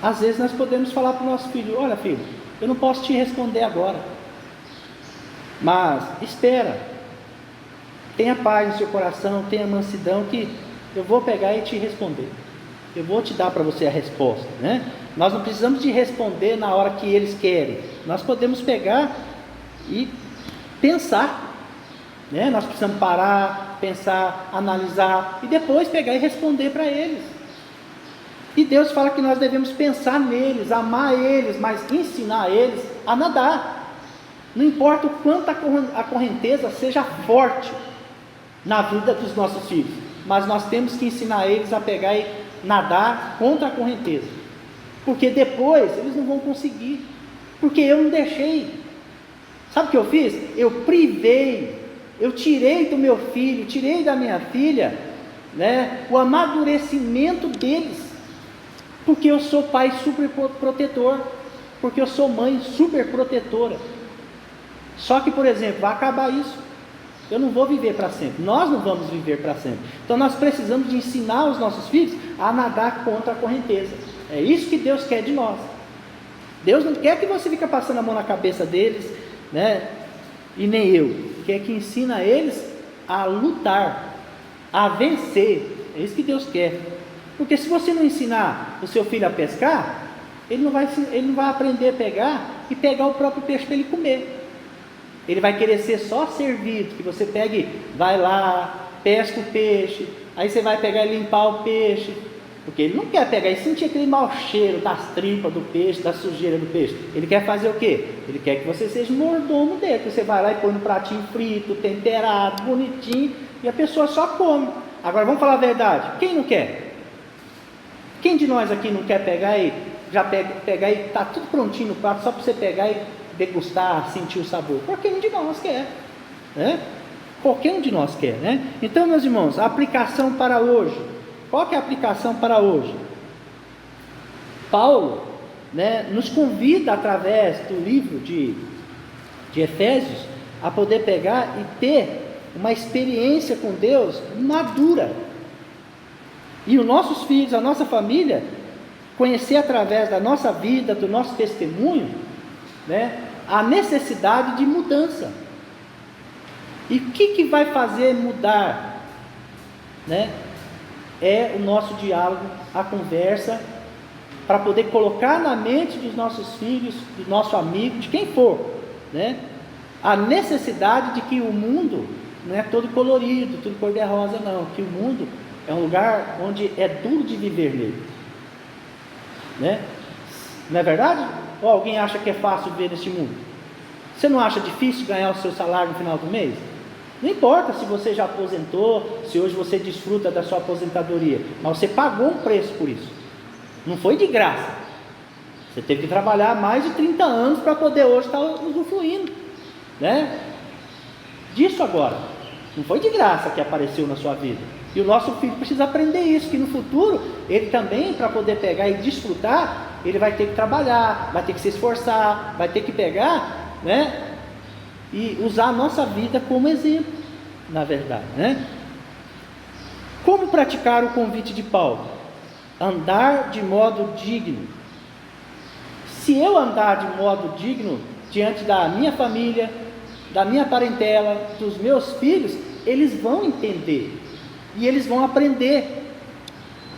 Speaker 1: Às vezes nós podemos falar para o nosso filho: olha filho, eu não posso te responder agora, mas espera. Tenha paz no seu coração, tenha mansidão, que eu vou pegar e te responder. Eu vou te dar para você a resposta, né? Nós não precisamos de responder na hora que eles querem. Nós podemos pegar e pensar, né? Nós precisamos parar, pensar, analisar e depois pegar e responder para eles. E Deus fala que nós devemos pensar neles, amar eles, mas ensinar eles a nadar. Não importa o quanto a correnteza seja forte na vida dos nossos filhos, mas nós temos que ensinar eles a pegar e nadar contra a correnteza, porque depois eles não vão conseguir, porque eu não deixei. Sabe o que eu fiz? Eu privei, eu tirei do meu filho, tirei da minha filha, né, o amadurecimento deles, porque eu sou pai super protetor, porque eu sou mãe super protetora. Só que, por exemplo, vai acabar isso. Eu não vou viver para sempre, nós não vamos viver para sempre. Então nós precisamos de ensinar os nossos filhos a nadar contra a correnteza. É isso que Deus quer de nós. Deus não quer que você fique passando a mão na cabeça deles, né? E nem eu. Quer que ensina eles a lutar, a vencer. É isso que Deus quer. Porque se você não ensinar o seu filho a pescar, ele não vai aprender a pegar e pegar o próprio peixe para ele comer. Ele vai querer ser só servido, que você pegue, vai lá, pesca o peixe, aí você vai pegar e limpar o peixe, porque ele não quer pegar e sentir aquele mau cheiro das tripas do peixe, da sujeira do peixe. Ele quer fazer o quê? Ele quer que você seja mordomo dele, que você vai lá e põe no pratinho frito, temperado, bonitinho, e a pessoa só come. Agora vamos falar a verdade, quem não quer? Quem de nós aqui não quer pegar e pegar e tá tudo prontinho no prato, só para você pegar e degustar, sentir o sabor? Qualquer um de nós quer, né? Qualquer um de nós quer, né? Então, meus irmãos, a aplicação para hoje. Qual que é a aplicação para hoje? Paulo, né, nos convida através do livro de Efésios a poder pegar e ter uma experiência com Deus madura. E os nossos filhos, a nossa família, conhecer através da nossa vida, do nosso testemunho, né, a necessidade de mudança. E o que vai fazer mudar né? É o nosso diálogo, a conversa, para poder colocar na mente dos nossos filhos, do nosso amigo, de quem for, né? A necessidade de que o mundo não é todo colorido, tudo cor-de-rosa, não. Que o mundo é um lugar onde é duro de viver nele, né? Não é verdade? Ou alguém acha que é fácil viver neste mundo? Você não acha difícil ganhar o seu salário no final do mês? Não importa se você já aposentou, se hoje você desfruta da sua aposentadoria, mas você pagou um preço por isso. Não foi de graça. Você teve que trabalhar mais de 30 anos para poder hoje estar usufruindo, né? Disso agora. Não foi de graça que apareceu na sua vida. E o nosso filho precisa aprender isso, que no futuro, ele também, para poder pegar e desfrutar, ele vai ter que trabalhar, vai ter que se esforçar, vai ter que pegar, né? E usar a nossa vida como exemplo, na verdade, né? Como praticar o convite de Paulo? Andar de modo digno. Se eu andar de modo digno diante da minha família, da minha parentela, dos meus filhos, eles vão entender e eles vão aprender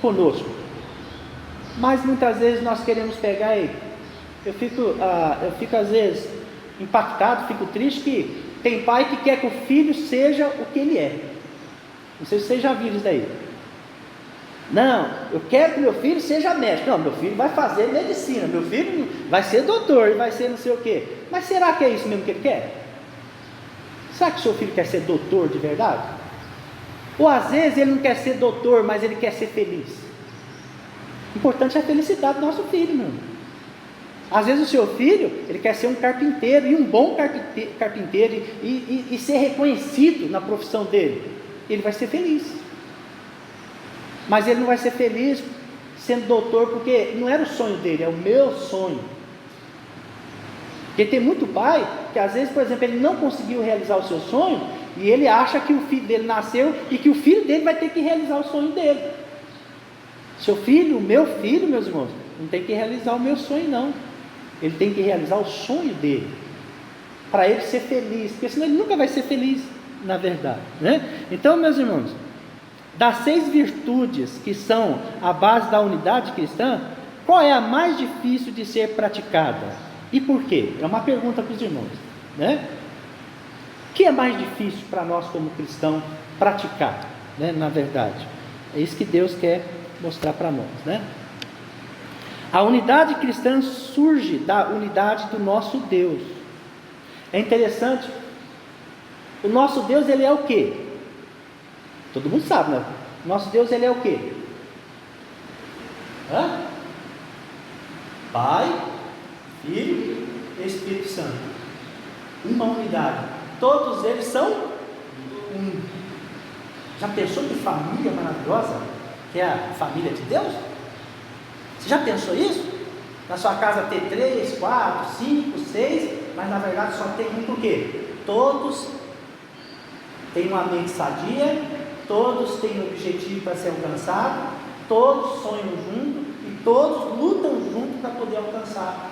Speaker 1: conosco. Mas muitas vezes nós queremos pegar e eu fico às vezes impactado, fico triste que tem pai que quer que o filho seja o que ele é. Não sei se vocês já viram isso daí. Não, eu quero que meu filho seja médico. Não, meu filho vai fazer medicina, meu filho vai ser doutor, vai ser não sei o quê. Mas será que é isso mesmo que ele quer? Será que o seu filho quer ser doutor de verdade? Ou às vezes ele não quer ser doutor, mas ele quer ser feliz. O importante é a felicidade do nosso filho, meu irmão. Às vezes o seu filho, ele quer ser um carpinteiro, e um bom carpinteiro, e ser reconhecido na profissão dele. Ele vai ser feliz. Mas ele não vai ser feliz sendo doutor, porque não era o sonho dele, é o meu sonho. Porque tem muito pai que às vezes, por exemplo, ele não conseguiu realizar o seu sonho, e ele acha que o filho dele nasceu, e que o filho dele vai ter que realizar o sonho dele. Seu filho, o meu filho, meus irmãos, não tem que realizar o meu sonho não. Ele tem que realizar o sonho dele, para ele ser feliz, porque senão ele nunca vai ser feliz, na verdade, né? Então, meus irmãos, das 6 virtudes que são a base da unidade cristã, qual é a mais difícil de ser praticada? E por quê? É uma pergunta para os irmãos, né? O que é mais difícil para nós como cristãos praticar, né? Na verdade, é isso que Deus quer mostrar para nós, né? A unidade cristã surge da unidade do nosso Deus. É interessante, o nosso Deus, ele é o quê? Todo mundo sabe, né? Nosso Deus, ele é o quê? Pai, Filho e Espírito Santo. Uma unidade. Todos eles são um. Já pensou que família maravilhosa que é a família de Deus? Você já pensou isso? Na sua casa ter 3, 4, 5, 6, mas na verdade só tem um, por quê? Todos têm uma mente sadia, todos têm um objetivo para ser alcançado, todos sonham juntos e todos lutam juntos para poder alcançar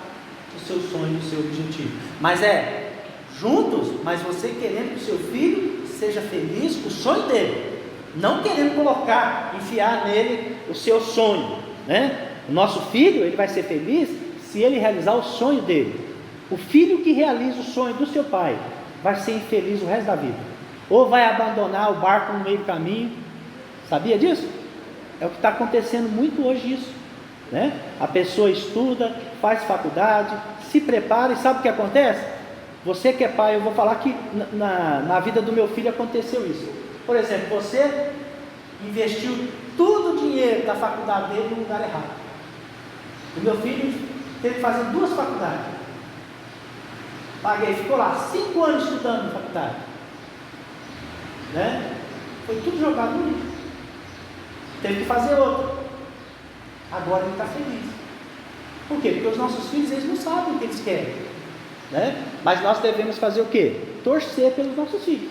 Speaker 1: o seu sonho, o seu objetivo. Mas é juntos, mas você querendo que o seu filho seja feliz, o sonho dele, não querendo colocar, enfiar nele o seu sonho, né? O nosso filho, ele vai ser feliz se ele realizar o sonho dele. O filho que realiza o sonho do seu pai vai ser infeliz o resto da vida, ou vai abandonar o barco no meio do caminho. Sabia disso? É o que está acontecendo muito hoje isso, né? A pessoa estuda, faz faculdade, se prepara e sabe o que acontece? Você que é pai, eu vou falar que na vida do meu filho aconteceu isso. Por exemplo, você investiu todo o dinheiro da faculdade dele no lugar errado. O meu filho teve que fazer 2 faculdades. Paguei, ficou lá 5 anos estudando na faculdade, né? Foi tudo jogado no lixo. Teve que fazer outra. Agora ele está feliz. Por quê? Porque os nossos filhos, eles não sabem o que eles querem, né? Mas nós devemos fazer o quê? Torcer pelos nossos filhos.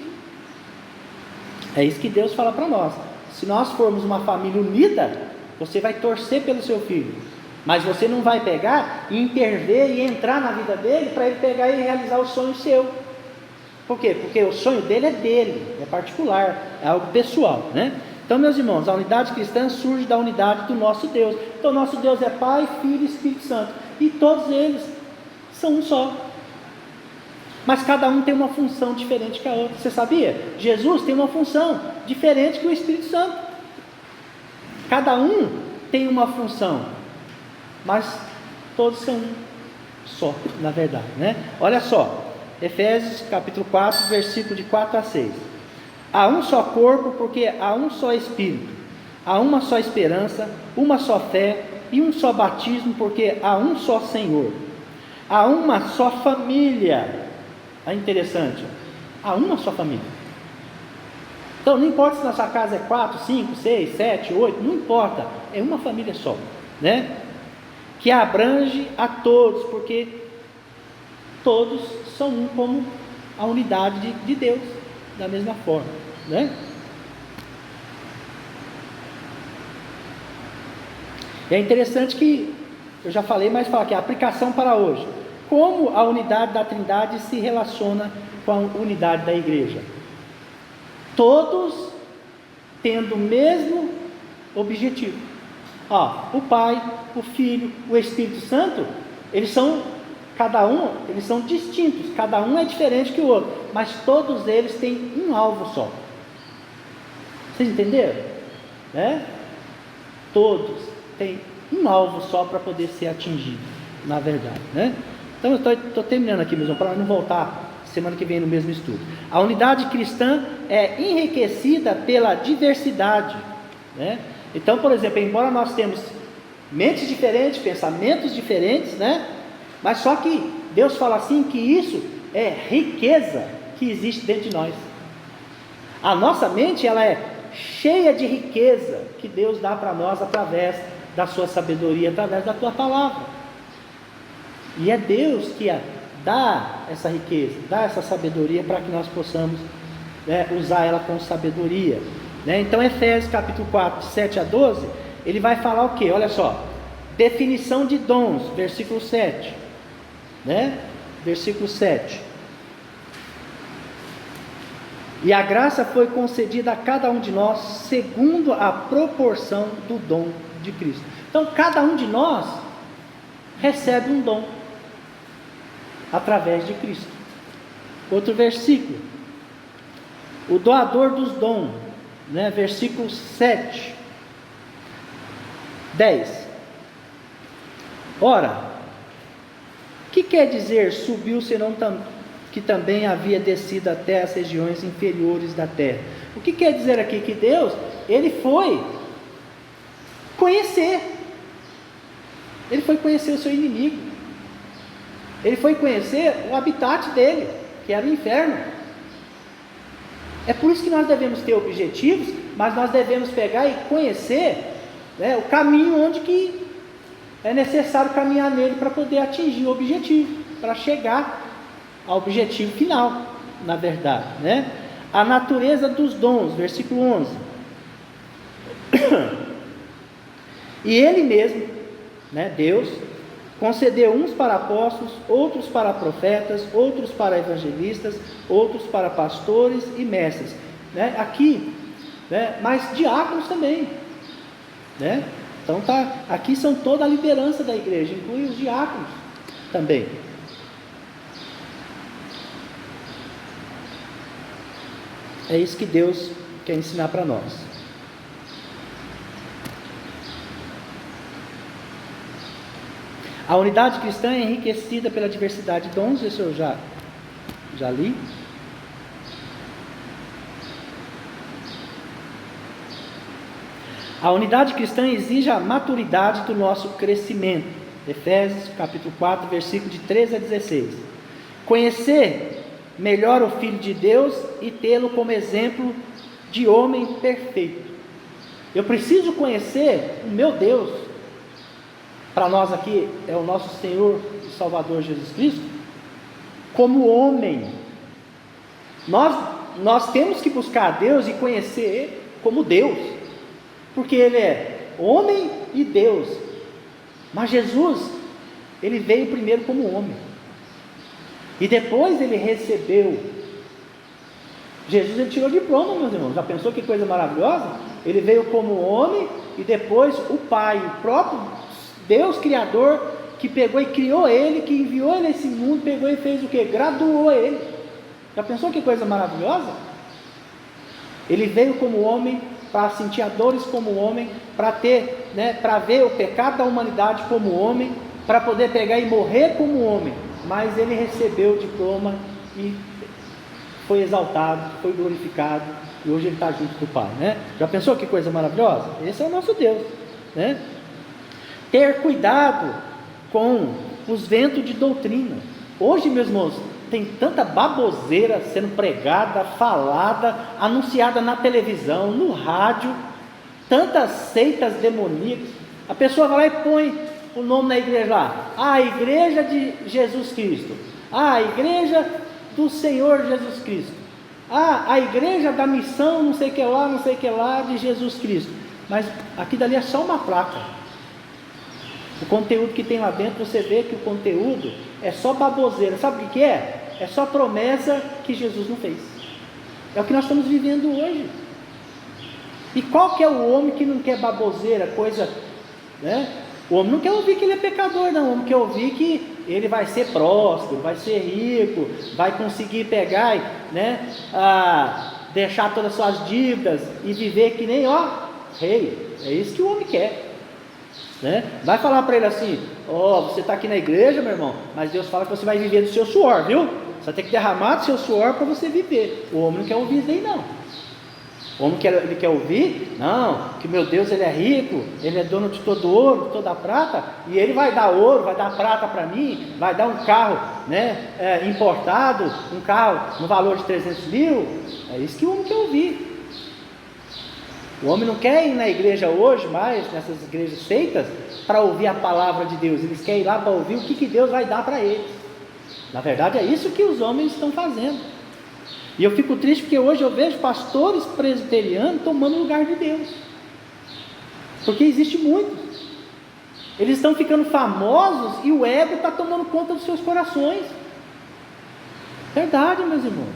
Speaker 1: É isso que Deus fala para nós. Se nós formos uma família unida, você vai torcer pelo seu filho, mas você não vai pegar e intervir e entrar na vida dele para ele pegar e realizar o sonho seu. Por quê? Porque o sonho dele, é particular, é algo pessoal, né? Então, meus irmãos, a unidade cristã surge da unidade do nosso Deus. Então, nosso Deus é Pai, Filho e Espírito Santo, e todos eles são um só, mas cada um tem uma função diferente que a outra. Você sabia? Jesus tem uma função diferente que o Espírito Santo. Cada um tem uma função, mas todos são um só, na verdade, né? Olha só, Efésios capítulo 4, versículo de 4 a 6. Há um só corpo, porque há um só Espírito, há uma só esperança, uma só fé e um só batismo, porque há um só Senhor, há uma só família. É interessante, há uma só família. Então não importa se na sua casa é 4, 5, 6, 7, 8, não importa, é uma família só, né? Que abrange a todos, porque todos são um, como a unidade de Deus, da mesma forma, né? É interessante que, eu já falei, mas fala aqui, a aplicação para hoje. Como a unidade da Trindade se relaciona com a unidade da igreja? Todos tendo o mesmo objetivo. O Pai, o Filho, o Espírito Santo, eles são distintos, cada um é diferente que o outro, mas todos eles têm um alvo só. Vocês entenderam? Né? Todos têm um alvo só para poder ser atingido, na verdade, né? Então eu estou terminando aqui mesmo, para não voltar semana que vem no mesmo estudo. A unidade cristã é enriquecida pela diversidade, né? Então, por exemplo, embora nós temos mentes diferentes, pensamentos diferentes, né? Mas só que Deus fala assim que isso é riqueza que existe dentro de nós. A nossa mente, ela é cheia de riqueza que Deus dá para nós através da sua sabedoria, através da tua palavra. E é Deus que dá essa riqueza, dá essa sabedoria para que nós possamos, né, usar ela com sabedoria, né? Então Efésios capítulo 4, 7 a 12, ele vai falar o que? Olha só, definição de dons, versículo 7, né? Versículo 7. E a graça foi concedida a cada um de nós segundo a proporção do dom de Cristo. Então cada um de nós recebe um dom através de Cristo. Outro versículo, o doador dos dons, né? Versículo 7, 10. Ora, que quer dizer subiu, senão que também havia descido até as regiões inferiores da terra? O que quer dizer aqui? Que Deus, ele foi conhecer o seu inimigo, ele foi conhecer o habitat dele, que era o inferno. É por isso que nós devemos ter objetivos, mas nós devemos pegar e conhecer, né, o caminho onde que é necessário caminhar nele para poder atingir o objetivo, para chegar ao objetivo final, na verdade, né? A natureza dos dons, versículo 11. E ele mesmo, né, Deus, concedeu uns para apóstolos, outros para profetas, outros para evangelistas, outros para pastores e mestres, né? Aqui, né, mas diáconos também, né? Então aqui são toda a liderança da igreja, inclui os diáconos também. É isso que Deus quer ensinar para nós. A unidade cristã é enriquecida pela diversidade de dons, isso eu já li. A unidade cristã exige a maturidade do nosso crescimento. Efésios capítulo 4, versículo de 13 a 16. Conhecer melhor o Filho de Deus e tê-lo como exemplo de homem perfeito. Eu preciso conhecer o meu Deus. Para nós aqui é o nosso Senhor e Salvador Jesus Cristo, como homem. Nós temos que buscar a Deus e conhecer Ele como Deus, porque Ele é homem e Deus. Mas Jesus, Ele veio primeiro como homem, e depois Ele recebeu. Jesus, Ele tirou diploma, meus irmãos. Já pensou que coisa maravilhosa? Ele veio como homem e depois o Pai, o próprio Deus Criador, que pegou e criou ele, que enviou ele a esse mundo, pegou e fez o quê? Graduou ele. Já pensou que coisa maravilhosa? Ele veio como homem, para sentir as dores como homem, para ter, para ver o pecado da humanidade como homem, para poder pegar e morrer como homem. Mas ele recebeu o diploma e foi exaltado, foi glorificado, e hoje ele está junto do Pai, Já pensou que coisa maravilhosa? Esse é o nosso Deus, Ter cuidado com os ventos de doutrina. Hoje, meus irmãos, tem tanta baboseira sendo pregada, falada, anunciada na televisão, no rádio, tantas seitas demoníacas. A pessoa vai lá e põe o nome na igreja lá, a igreja de Jesus Cristo, a igreja do Senhor Jesus Cristo, a igreja da missão não sei que lá de Jesus Cristo. Mas aqui dali é só uma placa. O conteúdo que tem lá dentro, você vê que o conteúdo é só baboseira. Sabe o que é? É só promessa que Jesus não fez. É o que nós estamos vivendo hoje. E qual que é o homem que não quer baboseira, coisa, O homem não quer ouvir que ele é pecador, não. O homem quer ouvir que ele vai ser próspero, vai ser rico, vai conseguir pegar, deixar todas as suas dívidas e viver que nem, rei. É isso que o homem quer. Vai falar para ele assim: você está aqui na igreja, meu irmão, mas Deus fala que você vai viver do seu suor, viu? Você vai ter que derramar do seu suor para você viver. O homem não quer ouvir isso daí, não. O homem ele quer ouvir, não, que meu Deus, ele é rico, ele é dono de todo ouro, de toda a prata, e ele vai dar ouro, vai dar prata para mim, vai dar um carro importado, um carro no valor de 300 mil. É isso que o homem quer ouvir. O homem não quer ir na igreja hoje mais, nessas igrejas seitas, para ouvir a palavra de Deus. Eles querem ir lá para ouvir o que Deus vai dar para eles. Na verdade é isso que os homens estão fazendo. E eu fico triste porque hoje eu vejo pastores presbiterianos tomando o lugar de Deus. Porque existe muitos. Eles estão ficando famosos e o ego está tomando conta dos seus corações. Verdade, meus irmãos.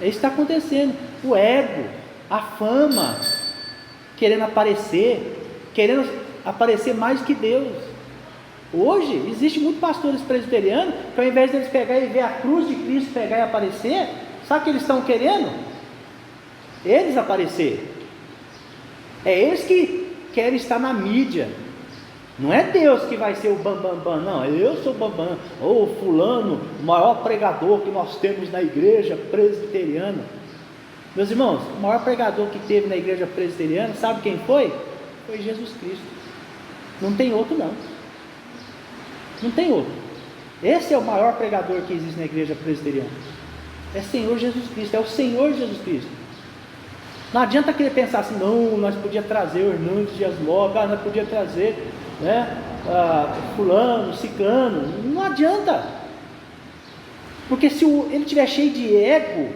Speaker 1: É isso que está acontecendo. O ego, a fama, querendo aparecer mais que Deus. Hoje existe muitos pastores presbiterianos que ao invés deles pegar e ver a cruz de Cristo pegar e aparecer, sabe o que eles estão querendo? Eles aparecer. É eles que querem estar na mídia. Não é Deus que vai ser o bambambam, não. Eu sou o bambam. Ou fulano, o maior pregador que nós temos na igreja presbiteriana. Meus irmãos, o maior pregador que teve na igreja presbiteriana, sabe quem foi? Foi Jesus Cristo. Não tem outro, não. Não tem outro. Esse é o maior pregador que existe na igreja presbiteriana. É Senhor Jesus Cristo, é o Senhor Jesus Cristo. Não adianta querer pensar assim, não, nós podíamos trazer o Hernandes Dias Lopes, nós podíamos trazer fulano, ciclano. Não adianta. Porque se ele estiver cheio de ego,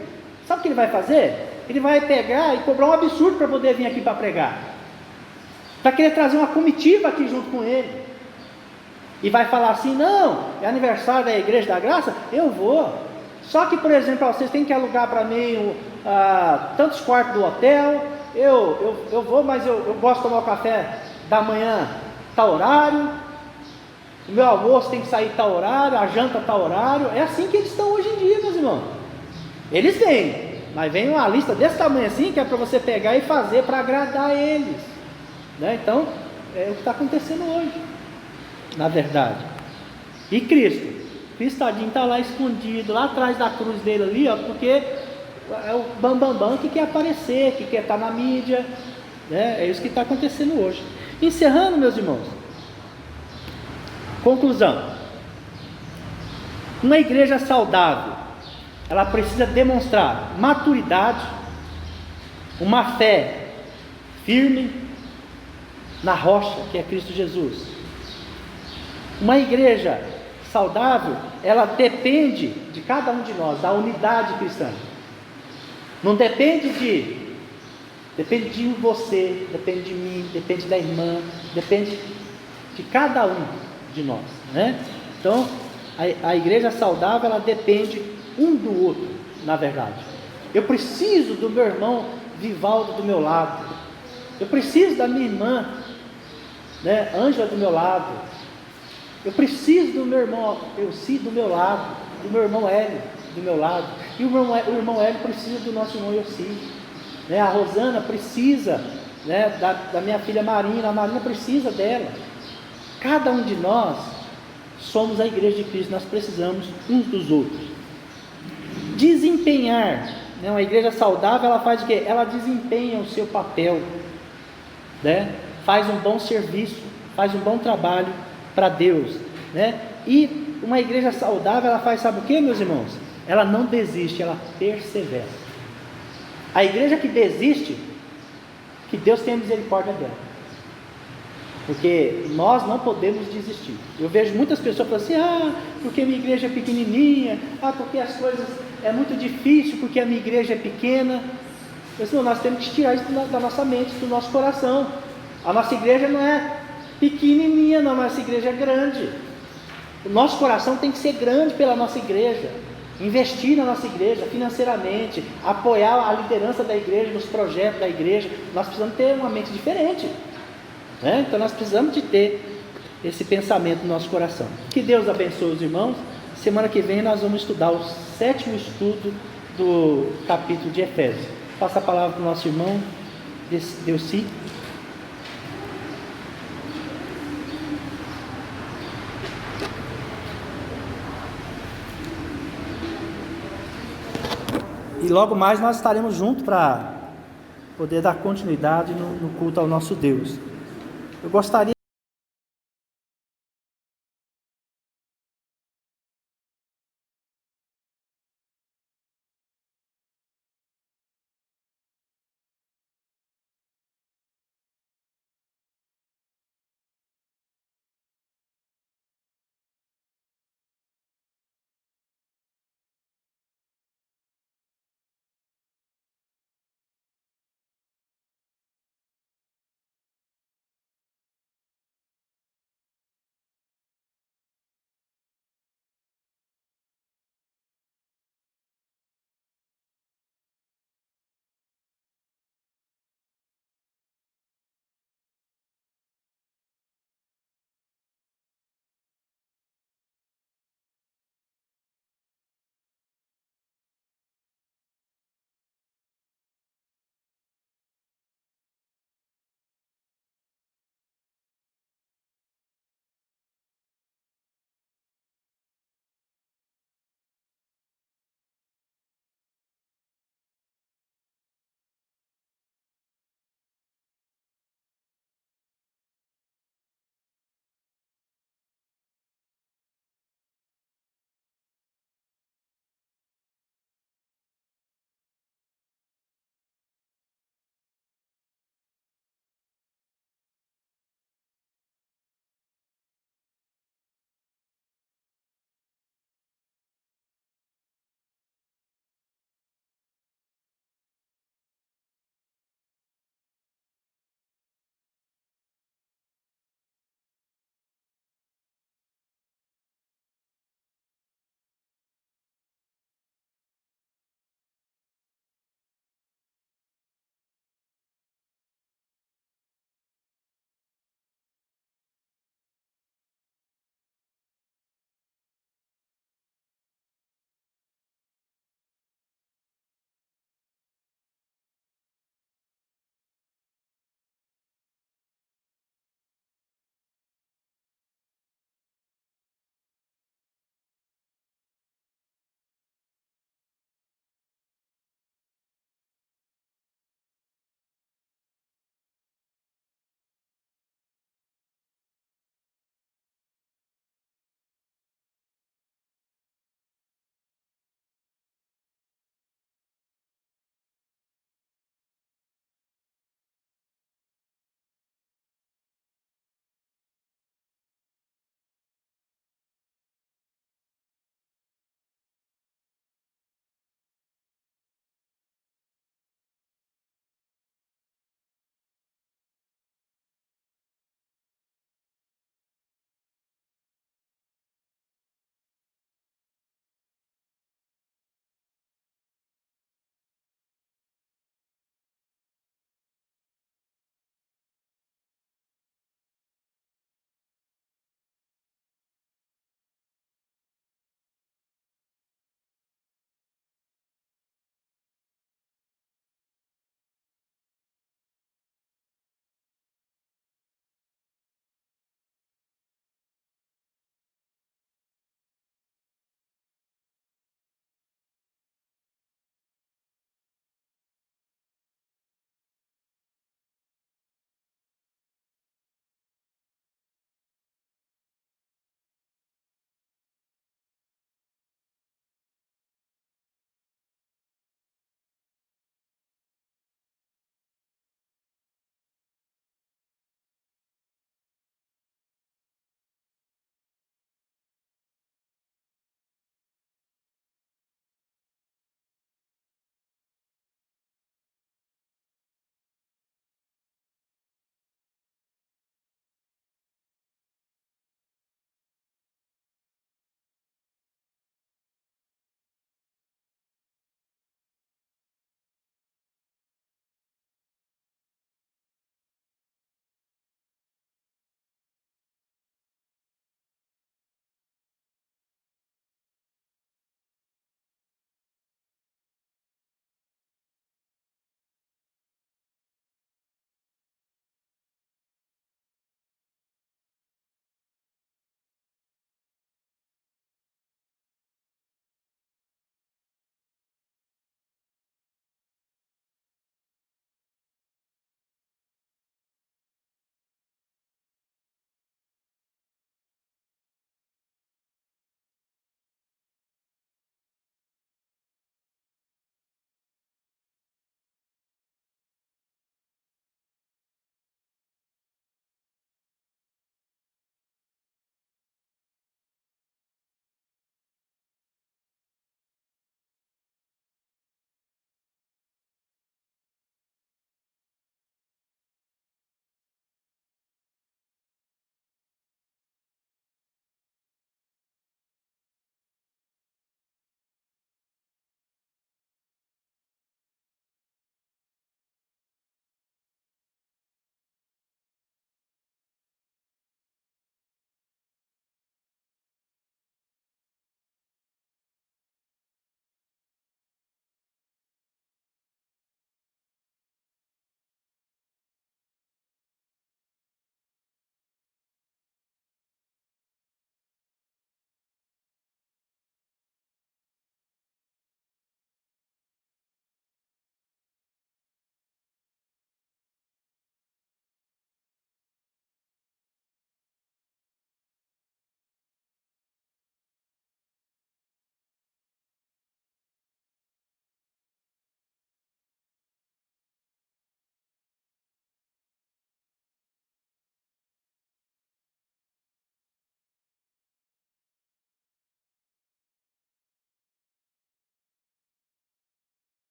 Speaker 1: sabe o que ele vai fazer? Ele vai pegar e cobrar um absurdo para poder vir aqui para pregar. Vai querer trazer uma comitiva aqui junto com ele. E vai falar assim, não, é aniversário da Igreja da Graça, eu vou. Só que, por exemplo, vocês têm que alugar para mim tantos quartos do hotel, eu vou, mas eu gosto de tomar o café da manhã, tal horário, o meu almoço tem que sair tal horário, a janta tal horário. É assim que eles estão hoje em dia, meus irmãos. Eles vêm, mas vem uma lista desse tamanho assim, que é para você pegar e fazer para agradar eles, Então, é o que está acontecendo hoje, na verdade. E Cristo tadinho está lá escondido, lá atrás da cruz dele ali, porque é o bambambam que quer aparecer, que quer estar na mídia, É isso que está acontecendo hoje. Encerrando, meus irmãos, conclusão: uma igreja saudável, ela precisa demonstrar maturidade, uma fé firme na rocha que é Cristo Jesus. Uma igreja saudável, ela depende de cada um de nós, da unidade cristã. Não depende de você, depende de mim, depende da irmã, depende de cada um de nós, Então, a igreja saudável, ela depende um do outro, na verdade. Eu preciso do meu irmão Vivaldo do meu lado. Eu preciso da minha irmã, né, Ângela do meu lado. Eu preciso do meu irmão Elci do meu lado, do meu irmão Hélio do meu lado. E o irmão Hélio precisa do nosso irmão Elci. Né? A Rosana precisa, né, da minha filha Marina. A Marina precisa dela. Cada um de nós somos a igreja de Cristo. Nós precisamos uns dos outros. Desempenhar, né? Uma igreja saudável, ela faz o quê? Ela desempenha o seu papel, né? Faz um bom serviço, faz um bom trabalho para Deus, né? E uma igreja saudável, ela faz, sabe o que, meus irmãos? Ela não desiste, ela persevera. A igreja que desiste, que Deus tenha misericórdia dela, porque nós não podemos desistir. Eu vejo muitas pessoas falando assim: porque minha igreja é pequenininha, porque as coisas é muito difícil, porque a minha igreja é pequena. Então, nós temos que tirar isso da nossa mente, do nosso coração. A nossa igreja não é pequenininha, não, a nossa igreja é grande. O nosso coração tem que ser grande pela nossa igreja, investir na nossa igreja financeiramente, apoiar a liderança da igreja, nos projetos da igreja. Nós precisamos ter uma mente diferente, né? Então nós precisamos de ter esse pensamento no nosso coração. Que Deus abençoe os irmãos. Semana que vem nós vamos estudar o 7º estudo do capítulo de Efésios. Passa a palavra para o nosso irmão Delci. E logo mais nós estaremos juntos para poder dar continuidade no culto ao nosso Deus. Eu gostaria